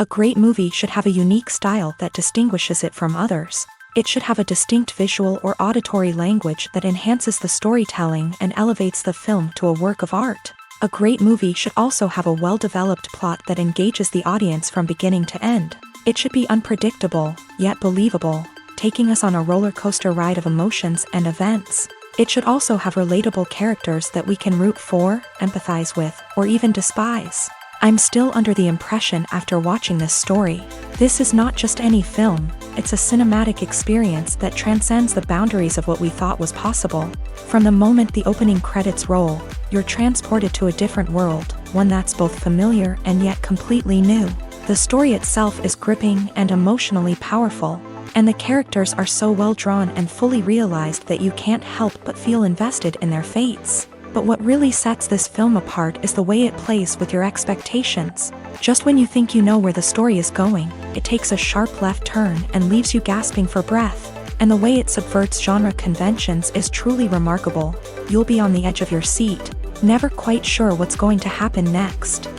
A great movie should have a unique style that distinguishes it from others. It should have a distinct visual or auditory language that enhances the storytelling and elevates the film to a work of art. A great movie should also have a well-developed plot that engages the audience from beginning to end. It should be unpredictable, yet believable, taking us on a roller coaster ride of emotions and events. It should also have relatable characters that we can root for, empathize with, or even despise. I'm still under the impression after watching this story. This is not just any film, it's a cinematic experience that transcends the boundaries of what we thought was possible. From the moment the opening credits roll, you're transported to a different world, one that's both familiar and yet completely new. The story itself is gripping and emotionally powerful, and the characters are so well drawn and fully realized that you can't help but feel invested in their fates. But what really sets this film apart is the way it plays with your expectations. Just when you think you know where the story is going, it takes a sharp left turn and leaves you gasping for breath. And the way it subverts genre conventions is truly remarkable. You'll be on the edge of your seat, never quite sure what's going to happen next.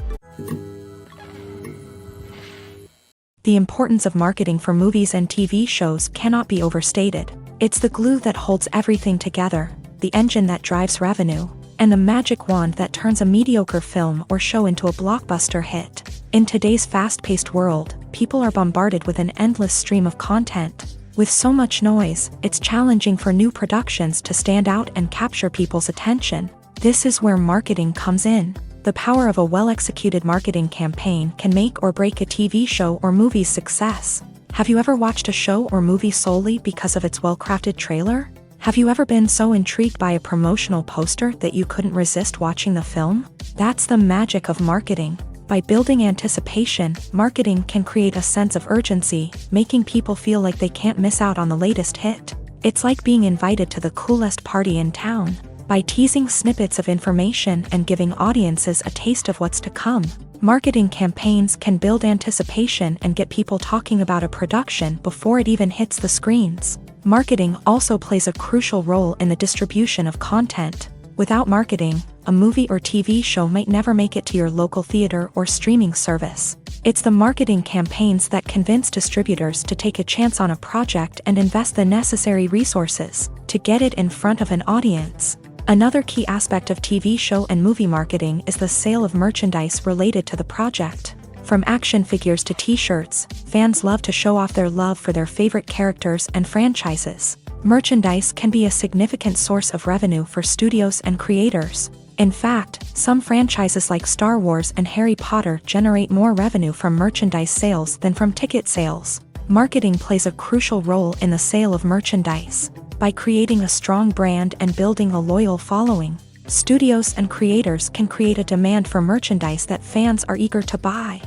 The importance of marketing for movies and TV shows cannot be overstated. It's the glue that holds everything together, the engine that drives revenue, and the magic wand that turns a mediocre film or show into a blockbuster hit. In today's fast-paced world, people are bombarded with an endless stream of content. With so much noise, it's challenging for new productions to stand out and capture people's attention. This is where marketing comes in. The power of a well-executed marketing campaign can make or break a TV show or movie's success. Have you ever watched a show or movie solely because of its well-crafted trailer? Have you ever been so intrigued by a promotional poster that you couldn't resist watching the film? That's the magic of marketing. By building anticipation, marketing can create a sense of urgency, making people feel like they can't miss out on the latest hit. It's like being invited to the coolest party in town. By teasing snippets of information and giving audiences a taste of what's to come, marketing campaigns can build anticipation and get people talking about a production before it even hits the screens. Marketing also plays a crucial role in the distribution of content. Without marketing, a movie or TV show might never make it to your local theater or streaming service. It's the marketing campaigns that convince distributors to take a chance on a project and invest the necessary resources to get it in front of an audience. Another key aspect of TV show and movie marketing is the sale of merchandise related to the project. From action figures to t-shirts, fans love to show off their love for their favorite characters and franchises. Merchandise can be a significant source of revenue for studios and creators. In fact, some franchises like Star Wars and Harry Potter generate more revenue from merchandise sales than from ticket sales. Marketing plays a crucial role in the sale of merchandise. By creating a strong brand and building a loyal following, studios and creators can create a demand for merchandise that fans are eager to buy.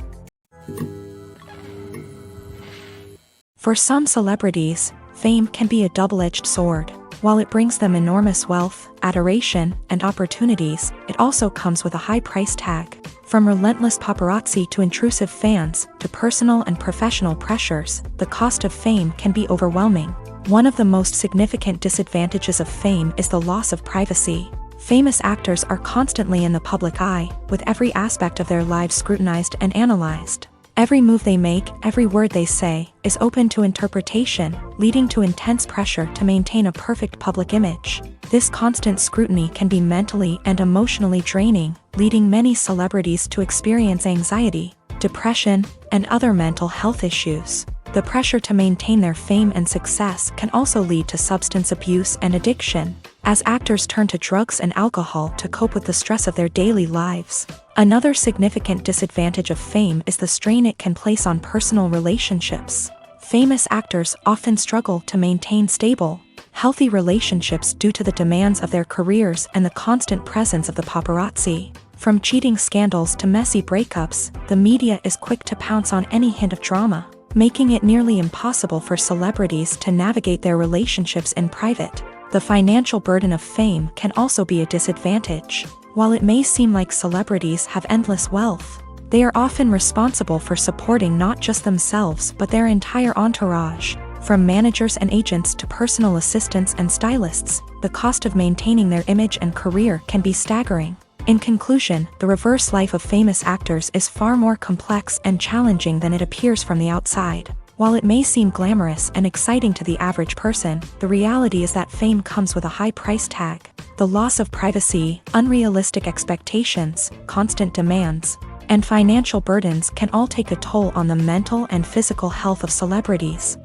For some celebrities, fame can be a double-edged sword. While it brings them enormous wealth, adoration, and opportunities, it also comes with a high price tag. From relentless paparazzi to intrusive fans, to personal and professional pressures, the cost of fame can be overwhelming. One of the most significant disadvantages of fame is the loss of privacy. Famous actors are constantly in the public eye, with every aspect of their lives scrutinized and analyzed. Every move they make, every word they say, is open to interpretation, leading to intense pressure to maintain a perfect public image. This constant scrutiny can be mentally and emotionally draining, leading many celebrities to experience anxiety. depression, and other mental health issues. The pressure to maintain their fame and success can also lead to substance abuse and addiction, as actors turn to drugs and alcohol to cope with the stress of their daily lives. Another significant disadvantage of fame is the strain it can place on personal relationships. Famous actors often struggle to maintain stable, healthy relationships due to the demands of their careers and the constant presence of the paparazzi. From cheating scandals to messy breakups, the media is quick to pounce on any hint of drama, making it nearly impossible for celebrities to navigate their relationships in private. The financial burden of fame can also be a disadvantage. While it may seem like celebrities have endless wealth, they are often responsible for supporting not just themselves but their entire entourage. From managers and agents to personal assistants and stylists, the cost of maintaining their image and career can be staggering. In conclusion, the reverse life of famous actors is far more complex and challenging than it appears from the outside. While it may seem glamorous and exciting to the average person, the reality is that fame comes with a high price tag. The loss of privacy, unrealistic expectations, constant demands, and financial burdens can all take a toll on the mental and physical health of celebrities.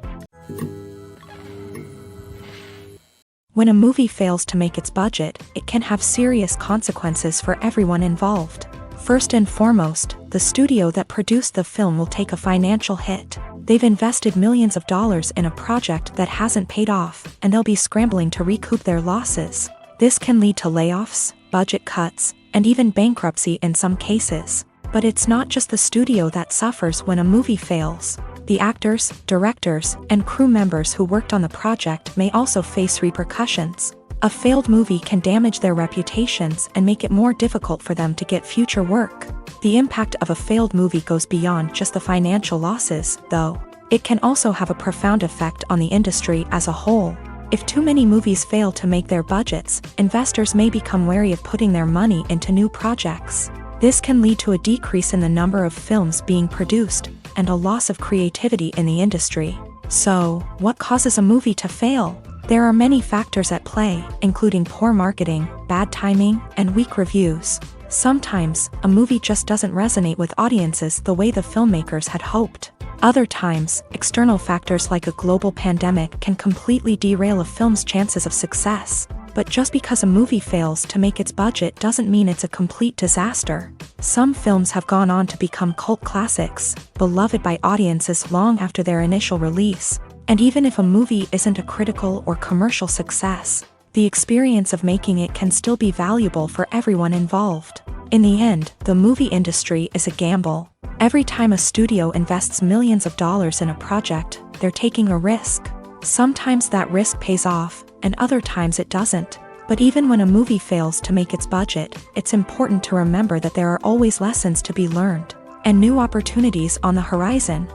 When a movie fails to make its budget, it can have serious consequences for everyone involved. First and foremost, the studio that produced the film will take a financial hit. They've invested millions of dollars in a project that hasn't paid off, and they'll be scrambling to recoup their losses. This can lead to layoffs, budget cuts, and even bankruptcy in some cases. But it's not just the studio that suffers when a movie fails. The actors, directors, and crew members who worked on the project may also face repercussions. A failed movie can damage their reputations and make it more difficult for them to get future work. The impact of a failed movie goes beyond just the financial losses, though. It can also have a profound effect on the industry as a whole. If too many movies fail to make their budgets, investors may become wary of putting their money into new projects. This can lead to a decrease in the number of films being produced, and a loss of creativity in the industry. So, what causes a movie to fail? There are many factors at play, including poor marketing, bad timing, and weak reviews. Sometimes, a movie just doesn't resonate with audiences the way the filmmakers had hoped. Other times, external factors like a global pandemic can completely derail a film's chances of success. But just because a movie fails to make its budget doesn't mean it's a complete disaster. Some films have gone on to become cult classics, beloved by audiences long after their initial release. And even if a movie isn't a critical or commercial success, the experience of making it can still be valuable for everyone involved. In the end, the movie industry is a gamble. Every time a studio invests millions of dollars in a project, they're taking a risk. Sometimes that risk pays off, and other times it doesn't. But even when a movie fails to make its budget, it's important to remember that there are always lessons to be learned, and new opportunities on the horizon.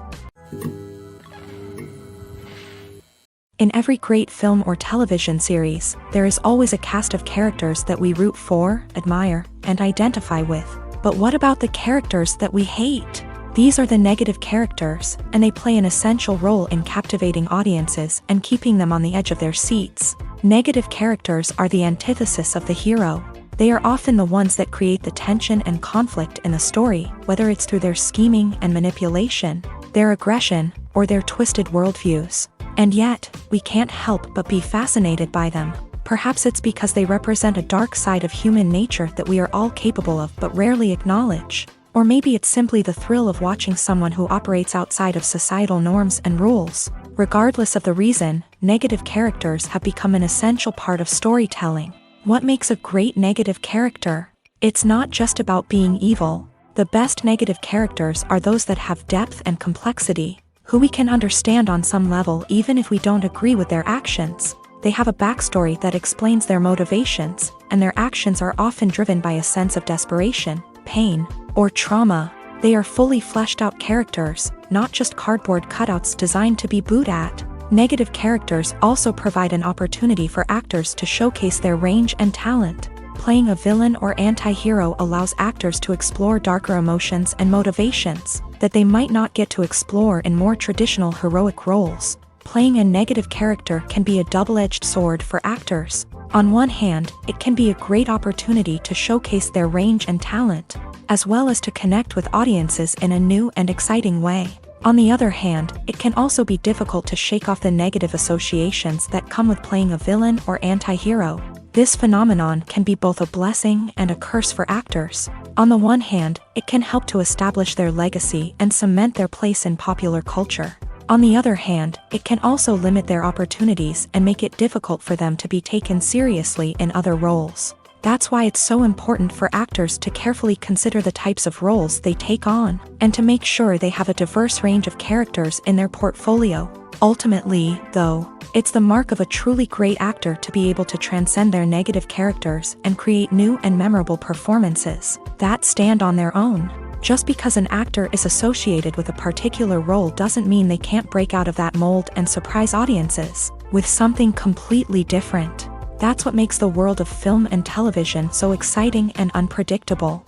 In every great film or television series, there is always a cast of characters that we root for, admire, and identify with. But what about the characters that we hate? These are the negative characters, and they play an essential role in captivating audiences and keeping them on the edge of their seats. Negative characters are the antithesis of the hero. They are often the ones that create the tension and conflict in the story, whether it's through their scheming and manipulation, their aggression, or their twisted worldviews. And yet, we can't help but be fascinated by them. Perhaps it's because they represent a dark side of human nature that we are all capable of but rarely acknowledge. Or maybe it's simply the thrill of watching someone who operates outside of societal norms and rules. Regardless of the reason, negative characters have become an essential part of storytelling. What makes a great negative character? It's not just about being evil. The best negative characters are those that have depth and complexity, who we can understand on some level even if we don't agree with their actions. They have a backstory that explains their motivations, and their actions are often driven by a sense of desperation, pain, or trauma. They are fully fleshed out characters, not just cardboard cutouts designed to be booed at. Negative characters also provide an opportunity for actors to showcase their range and talent. Playing a villain or anti-hero allows actors to explore darker emotions and motivations that they might not get to explore in more traditional heroic roles. Playing a negative character can be a double-edged sword for actors. On one hand, it can be a great opportunity to showcase their range and talent. as well as to connect with audiences in a new and exciting way. On the other hand, it can also be difficult to shake off the negative associations that come with playing a villain or anti-hero. This phenomenon can be both a blessing and a curse for actors. On the one hand, it can help to establish their legacy and cement their place in popular culture. On the other hand, it can also limit their opportunities and make it difficult for them to be taken seriously in other roles. That's why it's so important for actors to carefully consider the types of roles they take on, and to make sure they have a diverse range of characters in their portfolio. Ultimately, though, it's the mark of a truly great actor to be able to transcend their negative characters and create new and memorable performances that stand on their own. Just because an actor is associated with a particular role doesn't mean they can't break out of that mold and surprise audiences with something completely different. That's what makes the world of film and television so exciting and unpredictable.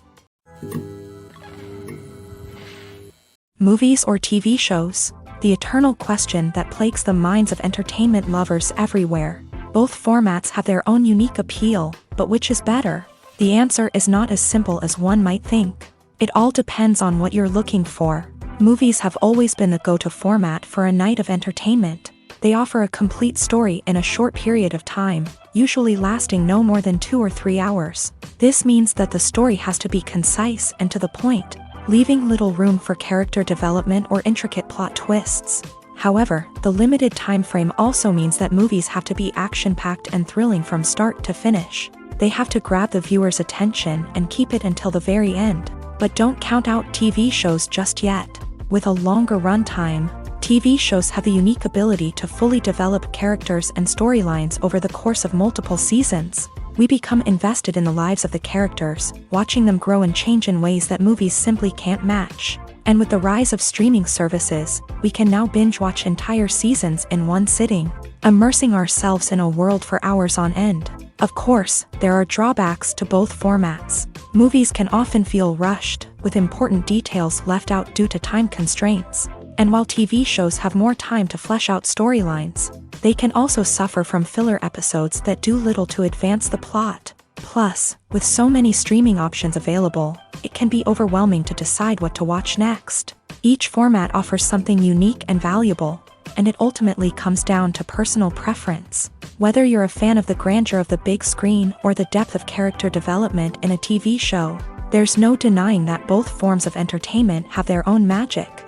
Movies or TV shows? The eternal question that plagues the minds of entertainment lovers everywhere. Both formats have their own unique appeal, but which is better? The answer is not as simple as one might think. It all depends on what you're looking for. Movies have always been the go-to format for a night of entertainment. They offer a complete story in a short period of time, usually lasting no more than 2 or 3 hours. This means that the story has to be concise and to the point, leaving little room for character development or intricate plot twists. However, the limited time frame also means that movies have to be action-packed and thrilling from start to finish. They have to grab the viewer's attention and keep it until the very end. But don't count out TV shows just yet. With a longer runtime, TV shows have the unique ability to fully develop characters and storylines over the course of multiple seasons. We become invested in the lives of the characters, watching them grow and change in ways that movies simply can't match. And with the rise of streaming services, we can now binge-watch entire seasons in one sitting, immersing ourselves in a world for hours on end. Of course, there are drawbacks to both formats. Movies can often feel rushed, with important details left out due to time constraints. And while TV shows have more time to flesh out storylines, they can also suffer from filler episodes that do little to advance the plot. Plus, with so many streaming options available, it can be overwhelming to decide what to watch next. Each format offers something unique and valuable, and it ultimately comes down to personal preference. Whether you're a fan of the grandeur of the big screen or the depth of character development in a TV show, there's no denying that both forms of entertainment have their own magic.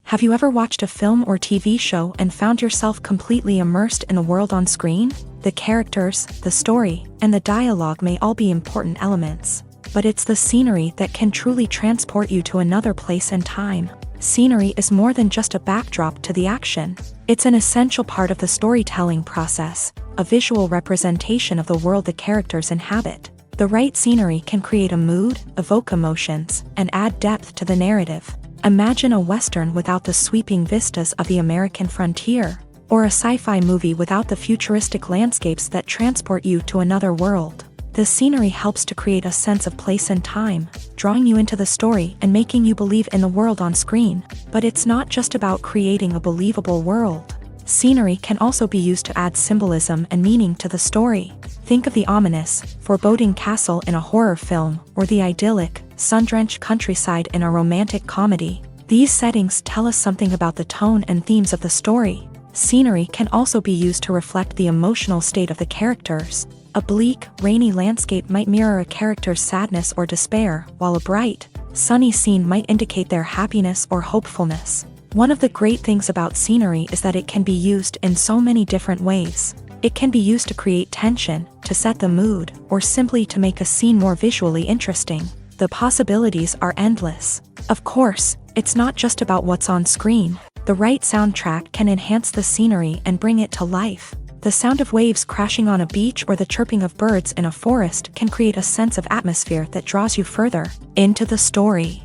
Have you ever watched a film or TV show and found yourself completely immersed in the world on screen? The characters, the story, and the dialogue may all be important elements, but it's the scenery that can truly transport you to another place and time. Scenery is more than just a backdrop to the action. It's an essential part of the storytelling process, a visual representation of the world the characters inhabit. The right scenery can create a mood, evoke emotions, and add depth to the narrative. Imagine a Western without the sweeping vistas of the American frontier, or a sci-fi movie without the futuristic landscapes that transport you to another world. The scenery helps to create a sense of place and time, drawing you into the story and making you believe in the world on screen. But it's not just about creating a believable world. Scenery can also be used to add symbolism and meaning to the story. Think of the ominous, foreboding castle in a horror film, or the idyllic, sun-drenched countryside in a romantic comedy. These settings tell us something about the tone and themes of the story. Scenery can also be used to reflect the emotional state of the characters. A bleak, rainy landscape might mirror a character's sadness or despair, while a bright, sunny scene might indicate their happiness or hopefulness. One of the great things about scenery is that it can be used in so many different ways. It can be used to create tension, to set the mood, or simply to make a scene more visually interesting. The possibilities are endless. Of course, it's not just about what's on screen. The right soundtrack can enhance the scenery and bring it to life. The sound of waves crashing on a beach or the chirping of birds in a forest can create a sense of atmosphere that draws you further into the story.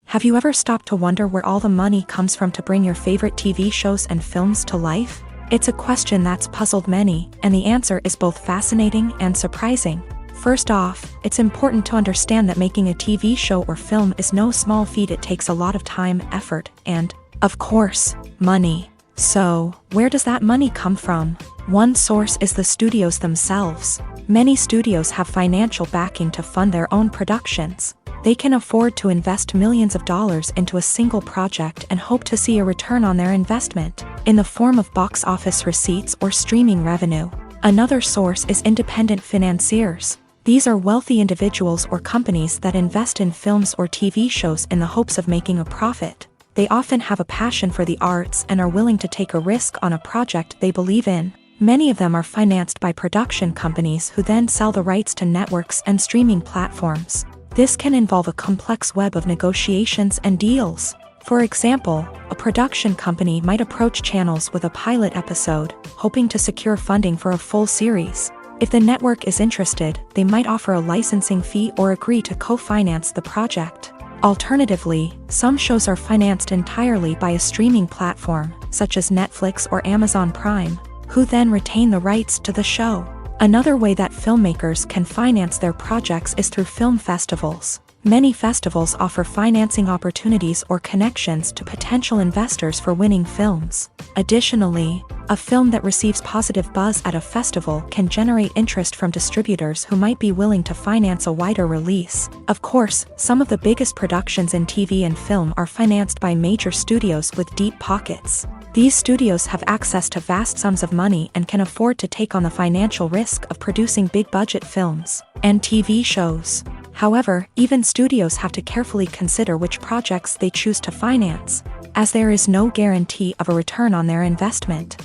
Have you ever stopped to wonder where all the money comes from to bring your favorite TV shows and films to life? It's a question that's puzzled many, and the answer is both fascinating and surprising. First off, it's important to understand that making a TV show or film is no small feat. It takes a lot of time, effort, and, of course, money. So, where does that money come from? One source is the studios themselves. Many studios have financial backing to fund their own productions. They can afford to invest millions of dollars into a single project and hope to see a return on their investment, in the form of box office receipts or streaming revenue. Another source is independent financiers. These are wealthy individuals or companies that invest in films or TV shows in the hopes of making a profit. They often have a passion for the arts and are willing to take a risk on a project they believe in. Many of them are financed by production companies who then sell the rights to networks and streaming platforms. This can involve a complex web of negotiations and deals. For example, a production company might approach channels with a pilot episode, hoping to secure funding for a full series. If the network is interested, they might offer a licensing fee or agree to co-finance the project. Alternatively, some shows are financed entirely by a streaming platform, such as Netflix or Amazon Prime, who then retain the rights to the show. Another way that filmmakers can finance their projects is through film festivals. Many festivals offer financing opportunities or connections to potential investors for winning films. Additionally, a film that receives positive buzz at a festival can generate interest from distributors who might be willing to finance a wider release. Of course, some of the biggest productions in TV and film are financed by major studios with deep pockets. These studios have access to vast sums of money and can afford to take on the financial risk of producing big-budget films and TV shows. However, even studios have to carefully consider which projects they choose to finance, as there is no guarantee of a return on their investment.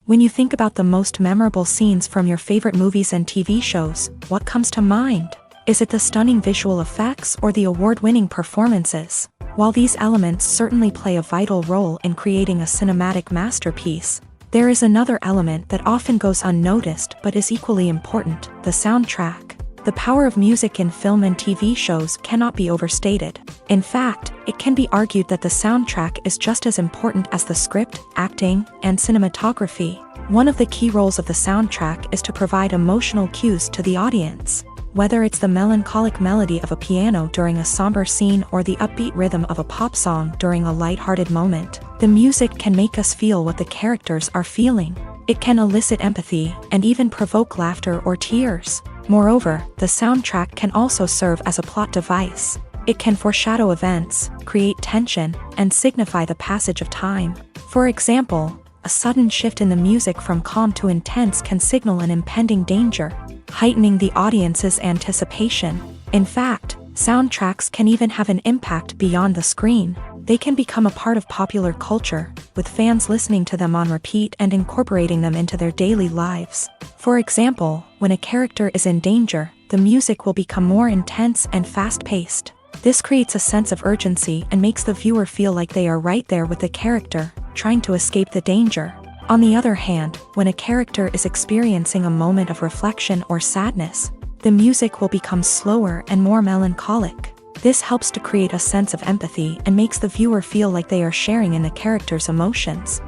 When you think about the most memorable scenes from your favorite movies and TV shows, what comes to mind? Is it the stunning visual effects or the award-winning performances? While these elements certainly play a vital role in creating a cinematic masterpiece, there is another element that often goes unnoticed but is equally important: the soundtrack. The power of music in film and TV shows cannot be overstated. In fact, it can be argued that the soundtrack is just as important as the script, acting, and cinematography. One of the key roles of the soundtrack is to provide emotional cues to the audience. Whether it's the melancholic melody of a piano during a somber scene or the upbeat rhythm of a pop song during a lighthearted moment, the music can make us feel what the characters are feeling. It can elicit empathy and even provoke laughter or tears. Moreover, the soundtrack can also serve as a plot device. It can foreshadow events, create tension, and signify the passage of time. For example, a sudden shift in the music from calm to intense can signal an impending danger, heightening the audience's anticipation. In fact, soundtracks can even have an impact beyond the screen. They can become a part of popular culture, with fans listening to them on repeat and incorporating them into their daily lives. For example, when a character is in danger, the music will become more intense and fast-paced. This creates a sense of urgency and makes the viewer feel like they are right there with the character, trying to escape the danger. On the other hand, when a character is experiencing a moment of reflection or sadness, the music will become slower and more melancholic. This helps to create a sense of empathy and makes the viewer feel like they are sharing in the character's emotions.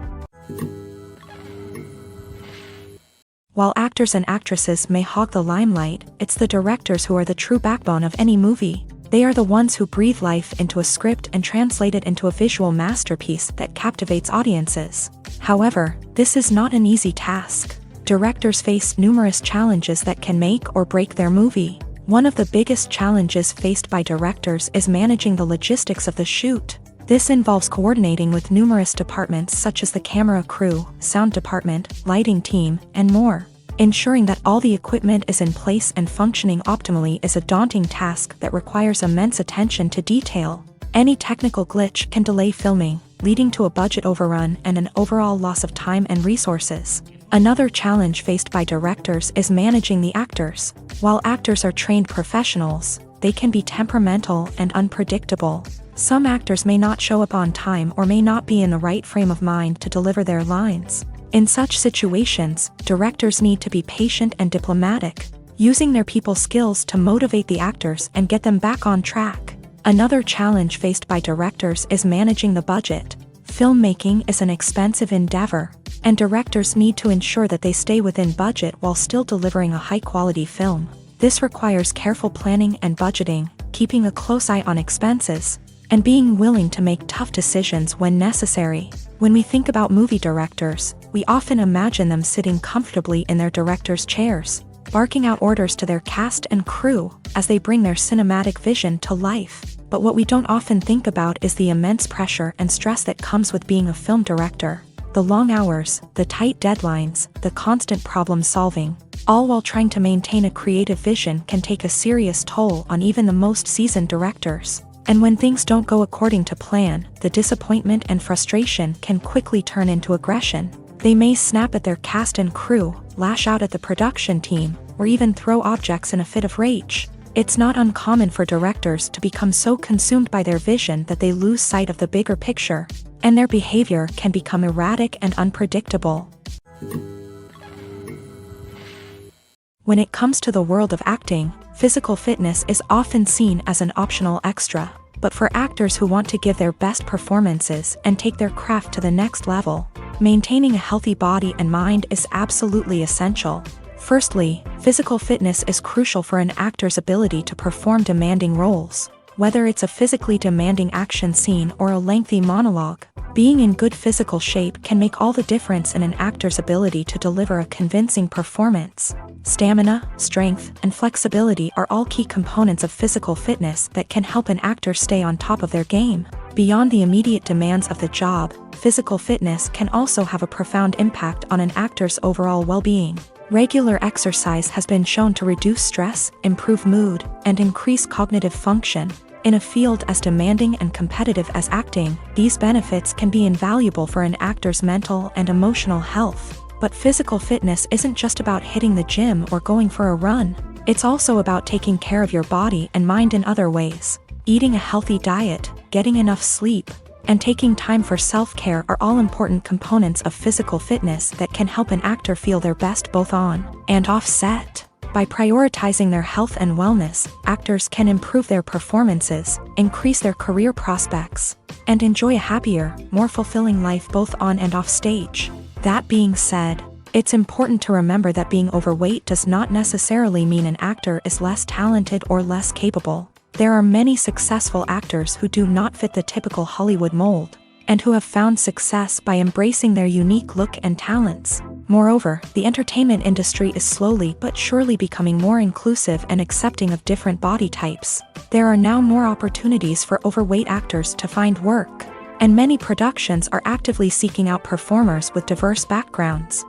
While actors and actresses may hog the limelight, it's the directors who are the true backbone of any movie. They are the ones who breathe life into a script and translate it into a visual masterpiece that captivates audiences. However, this is not an easy task. Directors face numerous challenges that can make or break their movie. One of the biggest challenges faced by directors is managing the logistics of the shoot. This involves coordinating with numerous departments such as the camera crew, sound department, lighting team, and more. Ensuring that all the equipment is in place and functioning optimally is a daunting task that requires immense attention to detail. Any technical glitch can delay filming, leading to a budget overrun and an overall loss of time and resources. Another challenge faced by directors is managing the actors. While actors are trained professionals, they can be temperamental and unpredictable. Some actors may not show up on time or may not be in the right frame of mind to deliver their lines. In such situations, directors need to be patient and diplomatic, using their people skills to motivate the actors and get them back on track. Another challenge faced by directors is managing the budget. Filmmaking is an expensive endeavor, and directors need to ensure that they stay within budget while still delivering a high-quality film. This requires careful planning and budgeting, keeping a close eye on expenses, and being willing to make tough decisions when necessary. When we think about movie directors, we often imagine them sitting comfortably in their director's chairs, barking out orders to their cast and crew as they bring their cinematic vision to life. But what we don't often think about is the immense pressure and stress that comes with being a film director. The long hours, the tight deadlines, the constant problem solving, all while trying to maintain a creative vision can take a serious toll on even the most seasoned directors. And when things don't go according to plan, the disappointment and frustration can quickly turn into aggression. They may snap at their cast and crew, lash out at the production team, or even throw objects in a fit of rage. It's not uncommon for directors to become so consumed by their vision that they lose sight of the bigger picture, and their behavior can become erratic and unpredictable. When it comes to the world of acting, physical fitness is often seen as an optional extra, but for actors who want to give their best performances and take their craft to the next level, maintaining a healthy body and mind is absolutely essential. Firstly, physical fitness is crucial for an actor's ability to perform demanding roles. Whether it's a physically demanding action scene or a lengthy monologue, being in good physical shape can make all the difference in an actor's ability to deliver a convincing performance. Stamina, strength, and flexibility are all key components of physical fitness that can help an actor stay on top of their game. Beyond the immediate demands of the job, physical fitness can also have a profound impact on an actor's overall well-being. Regular exercise has been shown to reduce stress, improve mood, and increase cognitive function. In a field as demanding and competitive as acting, these benefits can be invaluable for an actor's mental and emotional health. But physical fitness isn't just about hitting the gym or going for a run. It's also about taking care of your body and mind in other ways. Eating a healthy diet, getting enough sleep, and taking time for self-care are all important components of physical fitness that can help an actor feel their best both on and off set. By prioritizing their health and wellness, actors can improve their performances, increase their career prospects, and enjoy a happier, more fulfilling life both on and off stage. That being said, it's important to remember that being overweight does not necessarily mean an actor is less talented or less capable. There are many successful actors who do not fit the typical Hollywood mold, and who have found success by embracing their unique look and talents. Moreover, the entertainment industry is slowly but surely becoming more inclusive and accepting of different body types. There are now more opportunities for overweight actors to find work, and many productions are actively seeking out performers with diverse backgrounds.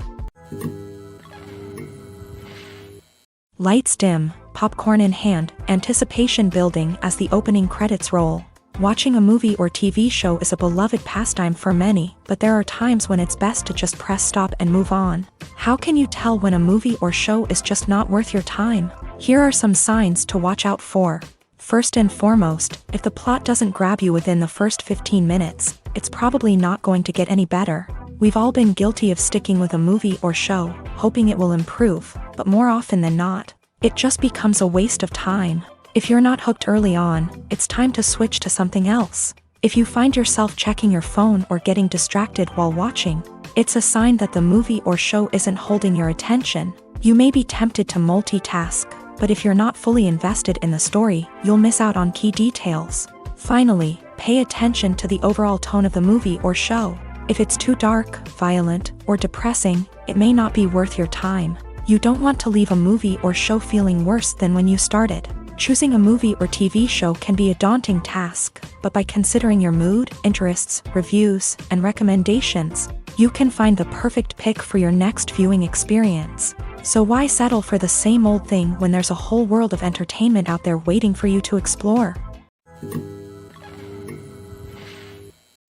Lights dim, popcorn in hand, anticipation building as the opening credits roll. Watching a movie or TV show is a beloved pastime for many, but there are times when it's best to just press stop and move on. How can you tell when a movie or show is just not worth your time? Here are some signs to watch out for. First and foremost, if the plot doesn't grab you within the first 15 minutes, it's probably not going to get any better. We've all been guilty of sticking with a movie or show, hoping it will improve, but more often than not, it just becomes a waste of time. If you're not hooked early on, it's time to switch to something else. If you find yourself checking your phone or getting distracted while watching, it's a sign that the movie or show isn't holding your attention. You may be tempted to multitask, but if you're not fully invested in the story, you'll miss out on key details. Finally, pay attention to the overall tone of the movie or show. If it's too dark, violent, or depressing, it may not be worth your time. You don't want to leave a movie or show feeling worse than when you started. Choosing a movie or TV show can be a daunting task, but by considering your mood, interests, reviews, and recommendations, you can find the perfect pick for your next viewing experience. So why settle for the same old thing when there's a whole world of entertainment out there waiting for you to explore?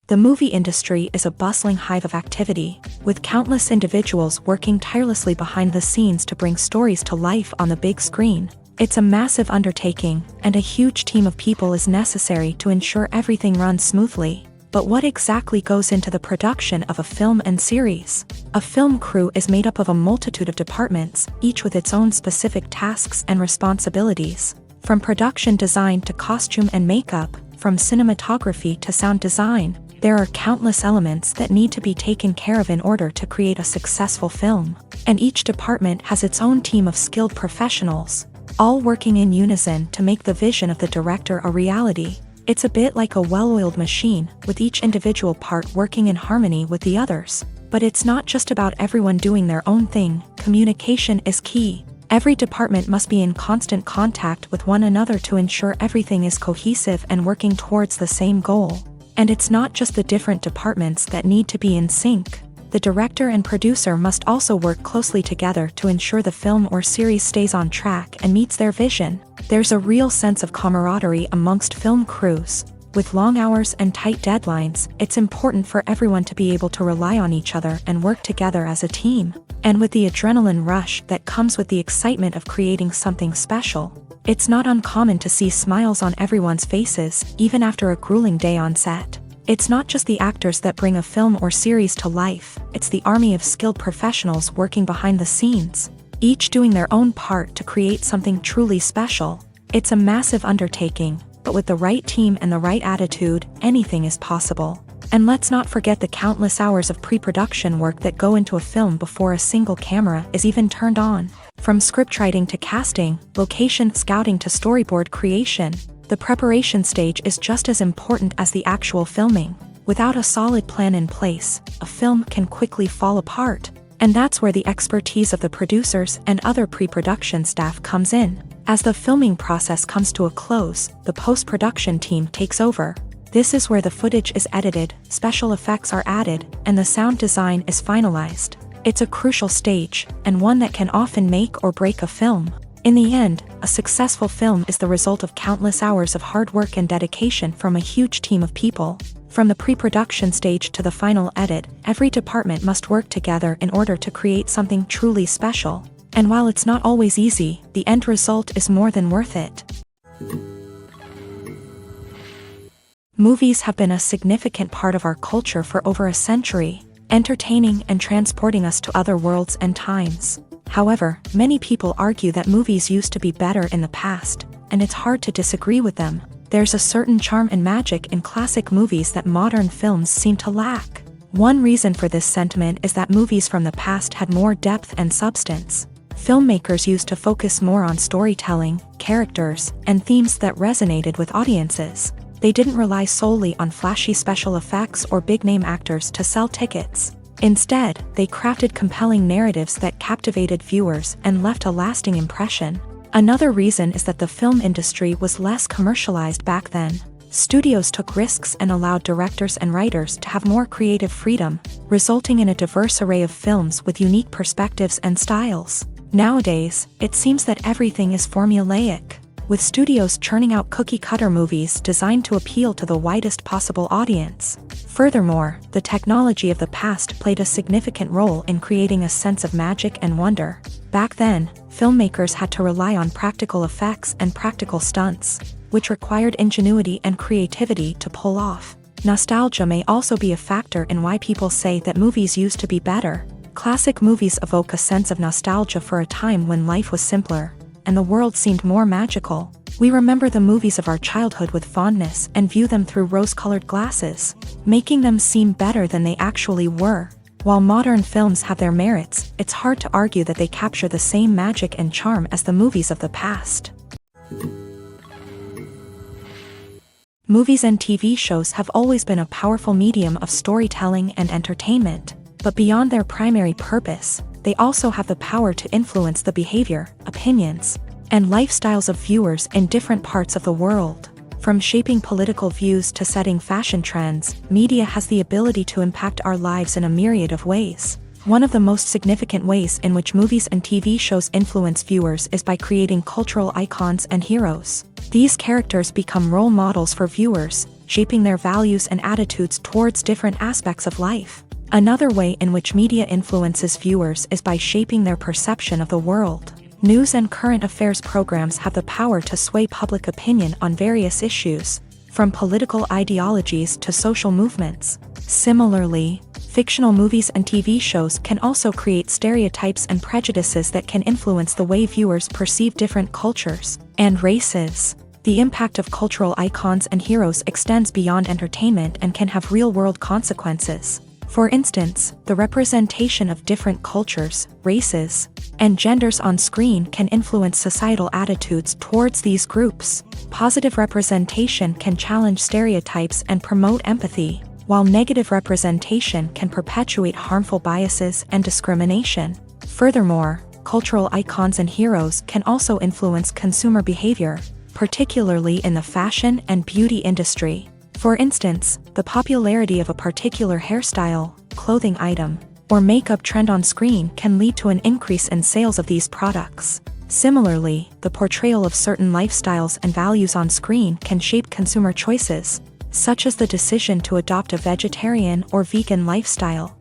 The movie industry is a bustling hive of activity, with countless individuals working tirelessly behind the scenes to bring stories to life on the big screen. It's a massive undertaking, and a huge team of people is necessary to ensure everything runs smoothly. But what exactly goes into the production of a film and series? A film crew is made up of a multitude of departments, each with its own specific tasks and responsibilities. From production design to costume and makeup, from cinematography to sound design, there are countless elements that need to be taken care of in order to create a successful film. And each department has its own team of skilled professionals, all working in unison to make the vision of the director a reality. It's a bit like a well-oiled machine, with each individual part working in harmony with the others. But it's not just about everyone doing their own thing. Communication is key. Every department must be in constant contact with one another to ensure everything is cohesive and working towards the same goal. And it's not just the different departments that need to be in sync. The director and producer must also work closely together to ensure the film or series stays on track and meets their vision. There's a real sense of camaraderie amongst film crews. With long hours and tight deadlines, it's important for everyone to be able to rely on each other and work together as a team. And with the adrenaline rush that comes with the excitement of creating something special, it's not uncommon to see smiles on everyone's faces, even after a grueling day on set. It's not just the actors that bring a film or series to life, it's the army of skilled professionals working behind the scenes, each doing their own part to create something truly special. It's a massive undertaking, but with the right team and the right attitude, anything is possible. And let's not forget the countless hours of pre-production work that go into a film before a single camera is even turned on. From scriptwriting to casting, location scouting to storyboard creation, the preparation stage is just as important as the actual filming. Without a solid plan in place, a film can quickly fall apart. And that's where the expertise of the producers and other pre-production staff comes in. As the filming process comes to a close, the post-production team takes over. This is where the footage is edited, special effects are added, and the sound design is finalized. It's a crucial stage, and one that can often make or break a film. In the end, a successful film is the result of countless hours of hard work and dedication from a huge team of people. From the pre-production stage to the final edit, every department must work together in order to create something truly special. And while it's not always easy, the end result is more than worth it. Movies have been a significant part of our culture for over a century, entertaining and transporting us to other worlds and times. However, many people argue that movies used to be better in the past, and it's hard to disagree with them. There's a certain charm and magic in classic movies that modern films seem to lack. One reason for this sentiment is that movies from the past had more depth and substance. Filmmakers used to focus more on storytelling, characters, and themes that resonated with audiences. They didn't rely solely on flashy special effects or big-name actors to sell tickets. Instead, they crafted compelling narratives that captivated viewers and left a lasting impression. Another reason is that the film industry was less commercialized back then. Studios took risks and allowed directors and writers to have more creative freedom, resulting in a diverse array of films with unique perspectives and styles. Nowadays, it seems that everything is formulaic, with studios churning out cookie-cutter movies designed to appeal to the widest possible audience. Furthermore, the technology of the past played a significant role in creating a sense of magic and wonder. Back then, filmmakers had to rely on practical effects and practical stunts, which required ingenuity and creativity to pull off. Nostalgia may also be a factor in why people say that movies used to be better. Classic movies evoke a sense of nostalgia for a time when life was simpler, and the world seemed more magical. We remember the movies of our childhood with fondness and view them through rose-colored glasses, making them seem better than they actually were. While modern films have their merits, it's hard to argue that they capture the same magic and charm as the movies of the past. Movies and TV shows have always been a powerful medium of storytelling and entertainment, but beyond their primary purpose, they also have the power to influence the behavior, opinions, and lifestyles of viewers in different parts of the world. From shaping political views to setting fashion trends, media has the ability to impact our lives in a myriad of ways. One of the most significant ways in which movies and TV shows influence viewers is by creating cultural icons and heroes. These characters become role models for viewers, shaping their values and attitudes towards different aspects of life. Another way in which media influences viewers is by shaping their perception of the world. News and current affairs programs have the power to sway public opinion on various issues, from political ideologies to social movements. Similarly, fictional movies and TV shows can also create stereotypes and prejudices that can influence the way viewers perceive different cultures and races. The impact of cultural icons and heroes extends beyond entertainment and can have real-world consequences. For instance, the representation of different cultures, races, and genders on screen can influence societal attitudes towards these groups. Positive representation can challenge stereotypes and promote empathy, while negative representation can perpetuate harmful biases and discrimination. Furthermore, cultural icons and heroes can also influence consumer behavior, particularly in the fashion and beauty industry. For instance, the popularity of a particular hairstyle, clothing item, or makeup trend on screen can lead to an increase in sales of these products. Similarly, the portrayal of certain lifestyles and values on screen can shape consumer choices, such as the decision to adopt a vegetarian or vegan lifestyle.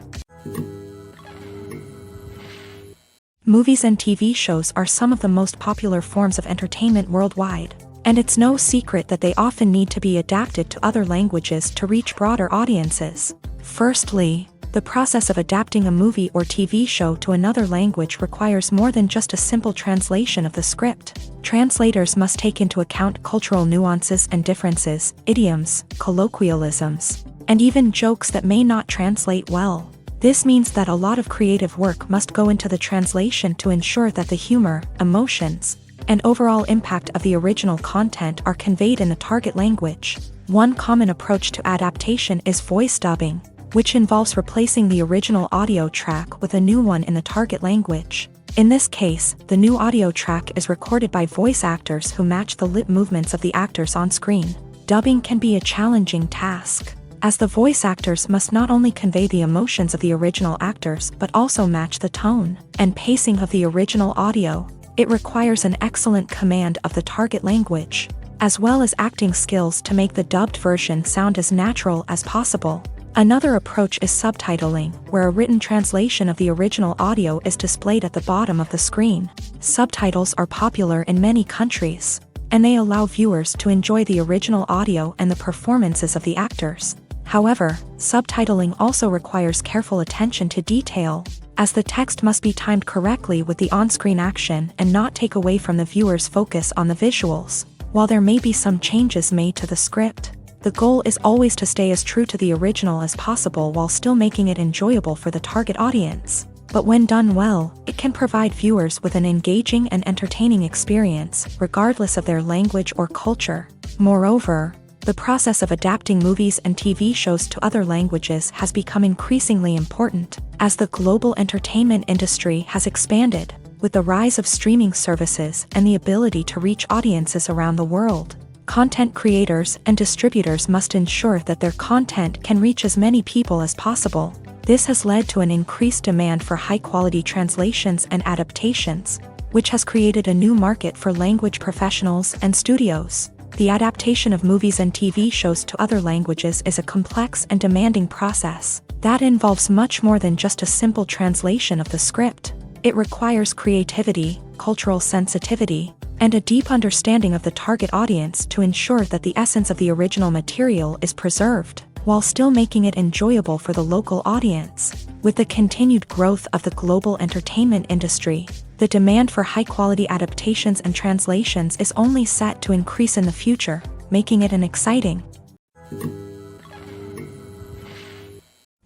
Movies and TV shows are some of the most popular forms of entertainment worldwide, and it's no secret that they often need to be adapted to other languages to reach broader audiences. Firstly, the process of adapting a movie or TV show to another language requires more than just a simple translation of the script. Translators must take into account cultural nuances and differences, idioms, colloquialisms, and even jokes that may not translate well. This means that a lot of creative work must go into the translation to ensure that the humor, emotions, and overall impact of the original content are conveyed in the target language. One common approach to adaptation is voice dubbing, which involves replacing the original audio track with a new one in the target language. In this case, the new audio track is recorded by voice actors who match the lip movements of the actors on screen. Dubbing can be a challenging task, as the voice actors must not only convey the emotions of the original actors but also match the tone and pacing of the original audio. It requires an excellent command of the target language, as well as acting skills to make the dubbed version sound as natural as possible. Another approach is subtitling, where a written translation of the original audio is displayed at the bottom of the screen. Subtitles are popular in many countries, and they allow viewers to enjoy the original audio and the performances of the actors. However, subtitling also requires careful attention to detail, as the text must be timed correctly with the on-screen action and not take away from the viewer's focus on the visuals. While there may be some changes made to the script, the goal is always to stay as true to the original as possible while still making it enjoyable for the target audience. But when done well, it can provide viewers with an engaging and entertaining experience, regardless of their language or culture. Moreover, the process of adapting movies and TV shows to other languages has become increasingly important, as the global entertainment industry has expanded, with the rise of streaming services and the ability to reach audiences around the world. Content creators and distributors must ensure that their content can reach as many people as possible. This has led to an increased demand for high-quality translations and adaptations, which has created a new market for language professionals and studios. The adaptation of movies and TV shows to other languages is a complex and demanding process that involves much more than just a simple translation of the script. It requires creativity, cultural sensitivity, and a deep understanding of the target audience to ensure that the essence of the original material is preserved, while still making it enjoyable for the local audience. With the continued growth of the global entertainment industry, the demand for high-quality adaptations and translations is only set to increase in the future, making it an exciting.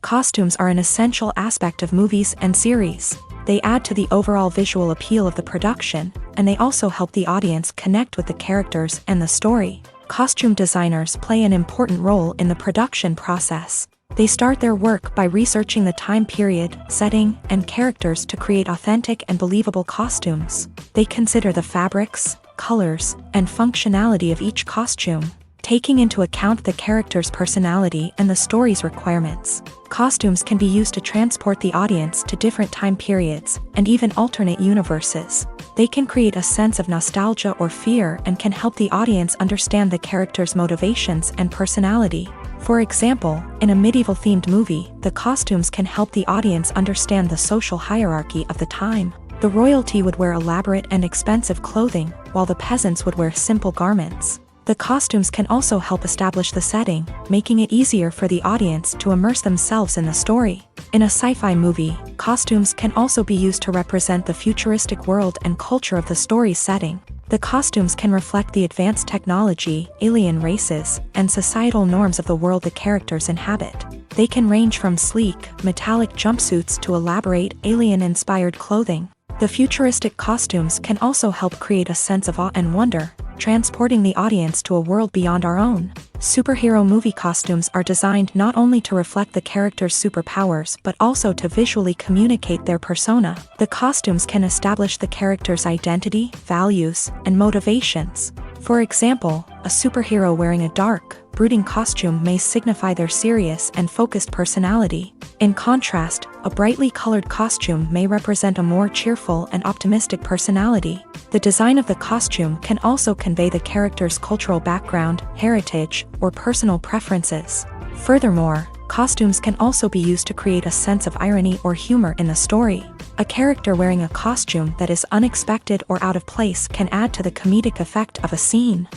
Costumes are an essential aspect of movies and series. They add to the overall visual appeal of the production, and they also help the audience connect with the characters and the story. Costume designers play an important role in the production process. They start their work by researching the time period, setting, and characters to create authentic and believable costumes. They consider the fabrics, colors, and functionality of each costume, taking into account the character's personality and the story's requirements. Costumes can be used to transport the audience to different time periods and even alternate universes. They can create a sense of nostalgia or fear and can help the audience understand the character's motivations and personality. For example, in a medieval-themed movie, the costumes can help the audience understand the social hierarchy of the time. The royalty would wear elaborate and expensive clothing, while the peasants would wear simple garments. The costumes can also help establish the setting, making it easier for the audience to immerse themselves in the story. In a sci-fi movie, costumes can also be used to represent the futuristic world and culture of the story's setting. The costumes can reflect the advanced technology, alien races, and societal norms of the world the characters inhabit. They can range from sleek, metallic jumpsuits to elaborate, alien-inspired clothing. The futuristic costumes can also help create a sense of awe and wonder, transporting the audience to a world beyond our own. Superhero movie costumes are designed not only to reflect the character's superpowers but also to visually communicate their persona. The costumes can establish the character's identity, values, and motivations. For example, a superhero wearing a dark, brooding costume may signify their serious and focused personality. In contrast, a brightly colored costume may represent a more cheerful and optimistic personality. The design of the costume can also convey the character's cultural background, heritage, or personal preferences. Furthermore, costumes can also be used to create a sense of irony or humor in the story. A character wearing a costume that is unexpected or out of place can add to the comedic effect of a scene.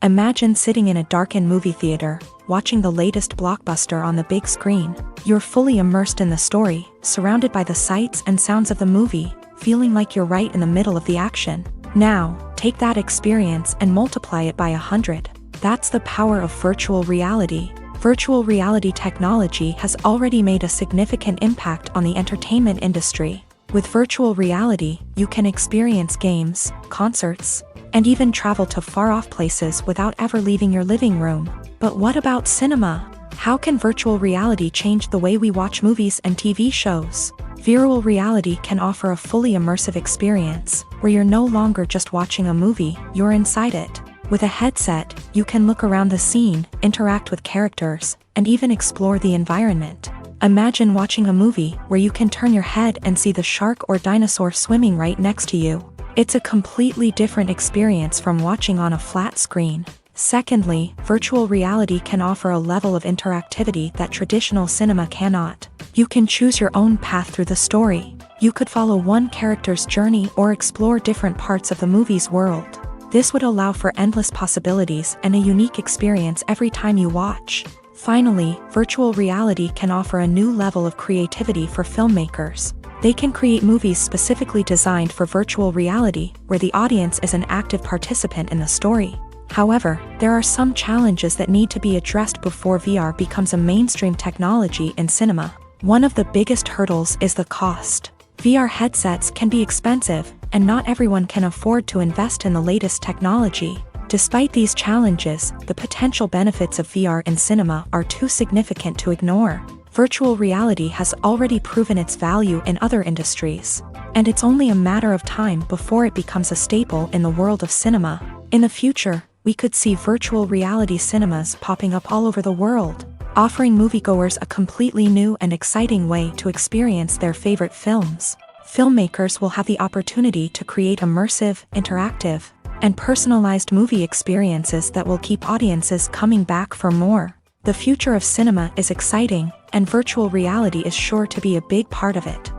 Imagine sitting in a darkened movie theater, watching the latest blockbuster on the big screen. You're fully immersed in the story, surrounded by the sights and sounds of the movie, feeling like you're right in the middle of the action. Now, take that experience and multiply it by 100. That's the power of virtual reality. Virtual reality technology has already made a significant impact on the entertainment industry. With virtual reality, you can experience games, concerts, and even travel to far-off places without ever leaving your living room. But what about cinema? How can virtual reality change the way we watch movies and TV shows? Virtual reality can offer a fully immersive experience, where you're no longer just watching a movie, you're inside it. With a headset, you can look around the scene, interact with characters, and even explore the environment. Imagine watching a movie where you can turn your head and see the shark or dinosaur swimming right next to you. It's a completely different experience from watching on a flat screen. Secondly, virtual reality can offer a level of interactivity that traditional cinema cannot. You can choose your own path through the story. You could follow one character's journey or explore different parts of the movie's world. This would allow for endless possibilities and a unique experience every time you watch. Finally, virtual reality can offer a new level of creativity for filmmakers. They can create movies specifically designed for virtual reality, where the audience is an active participant in the story. However, there are some challenges that need to be addressed before VR becomes a mainstream technology in cinema. One of the biggest hurdles is the cost. VR headsets can be expensive, and not everyone can afford to invest in the latest technology. Despite these challenges, the potential benefits of VR in cinema are too significant to ignore. Virtual reality has already proven its value in other industries, and it's only a matter of time before it becomes a staple in the world of cinema. In the future, we could see virtual reality cinemas popping up all over the world, offering moviegoers a completely new and exciting way to experience their favorite films. Filmmakers will have the opportunity to create immersive, interactive, and personalized movie experiences that will keep audiences coming back for more. The future of cinema is exciting, and virtual reality is sure to be a big part of it.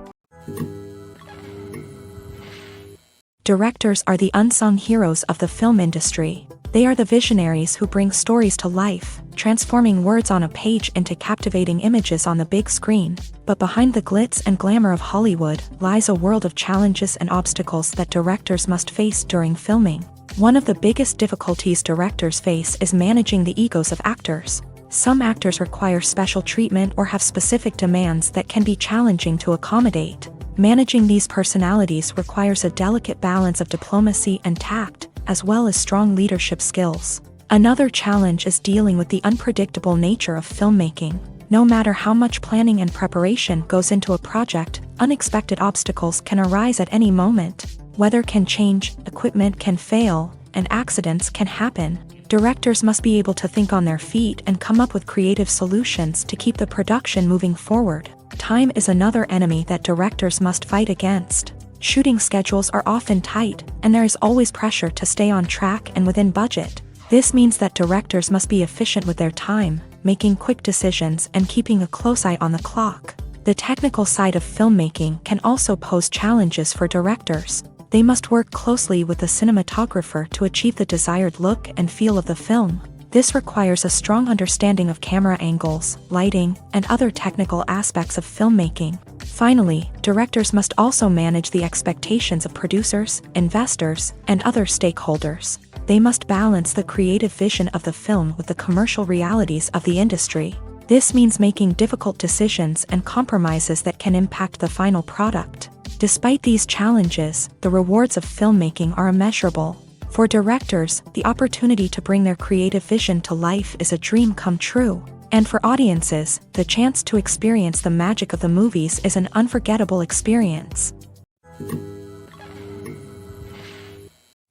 Directors are the unsung heroes of the film industry. They are the visionaries who bring stories to life, transforming words on a page into captivating images on the big screen. But behind the glitz and glamour of Hollywood lies a world of challenges and obstacles that directors must face during filming. One of the biggest difficulties directors face is managing the egos of actors. Some actors require special treatment or have specific demands that can be challenging to accommodate. Managing these personalities requires a delicate balance of diplomacy and tact, as well as strong leadership skills. Another challenge is dealing with the unpredictable nature of filmmaking. No matter how much planning and preparation goes into a project, unexpected obstacles can arise at any moment. Weather can change, equipment can fail, and accidents can happen. Directors must be able to think on their feet and come up with creative solutions to keep the production moving forward. Time is another enemy that directors must fight against. Shooting schedules are often tight, and there is always pressure to stay on track and within budget. This means that directors must be efficient with their time, making quick decisions and keeping a close eye on the clock. The technical side of filmmaking can also pose challenges for directors. They must work closely with the cinematographer to achieve the desired look and feel of the film. This requires a strong understanding of camera angles, lighting, and other technical aspects of filmmaking. Finally, directors must also manage the expectations of producers, investors, and other stakeholders. They must balance the creative vision of the film with the commercial realities of the industry. This means making difficult decisions and compromises that can impact the final product. Despite these challenges, the rewards of filmmaking are immeasurable. For directors, the opportunity to bring their creative vision to life is a dream come true. And for audiences, the chance to experience the magic of the movies is an unforgettable experience.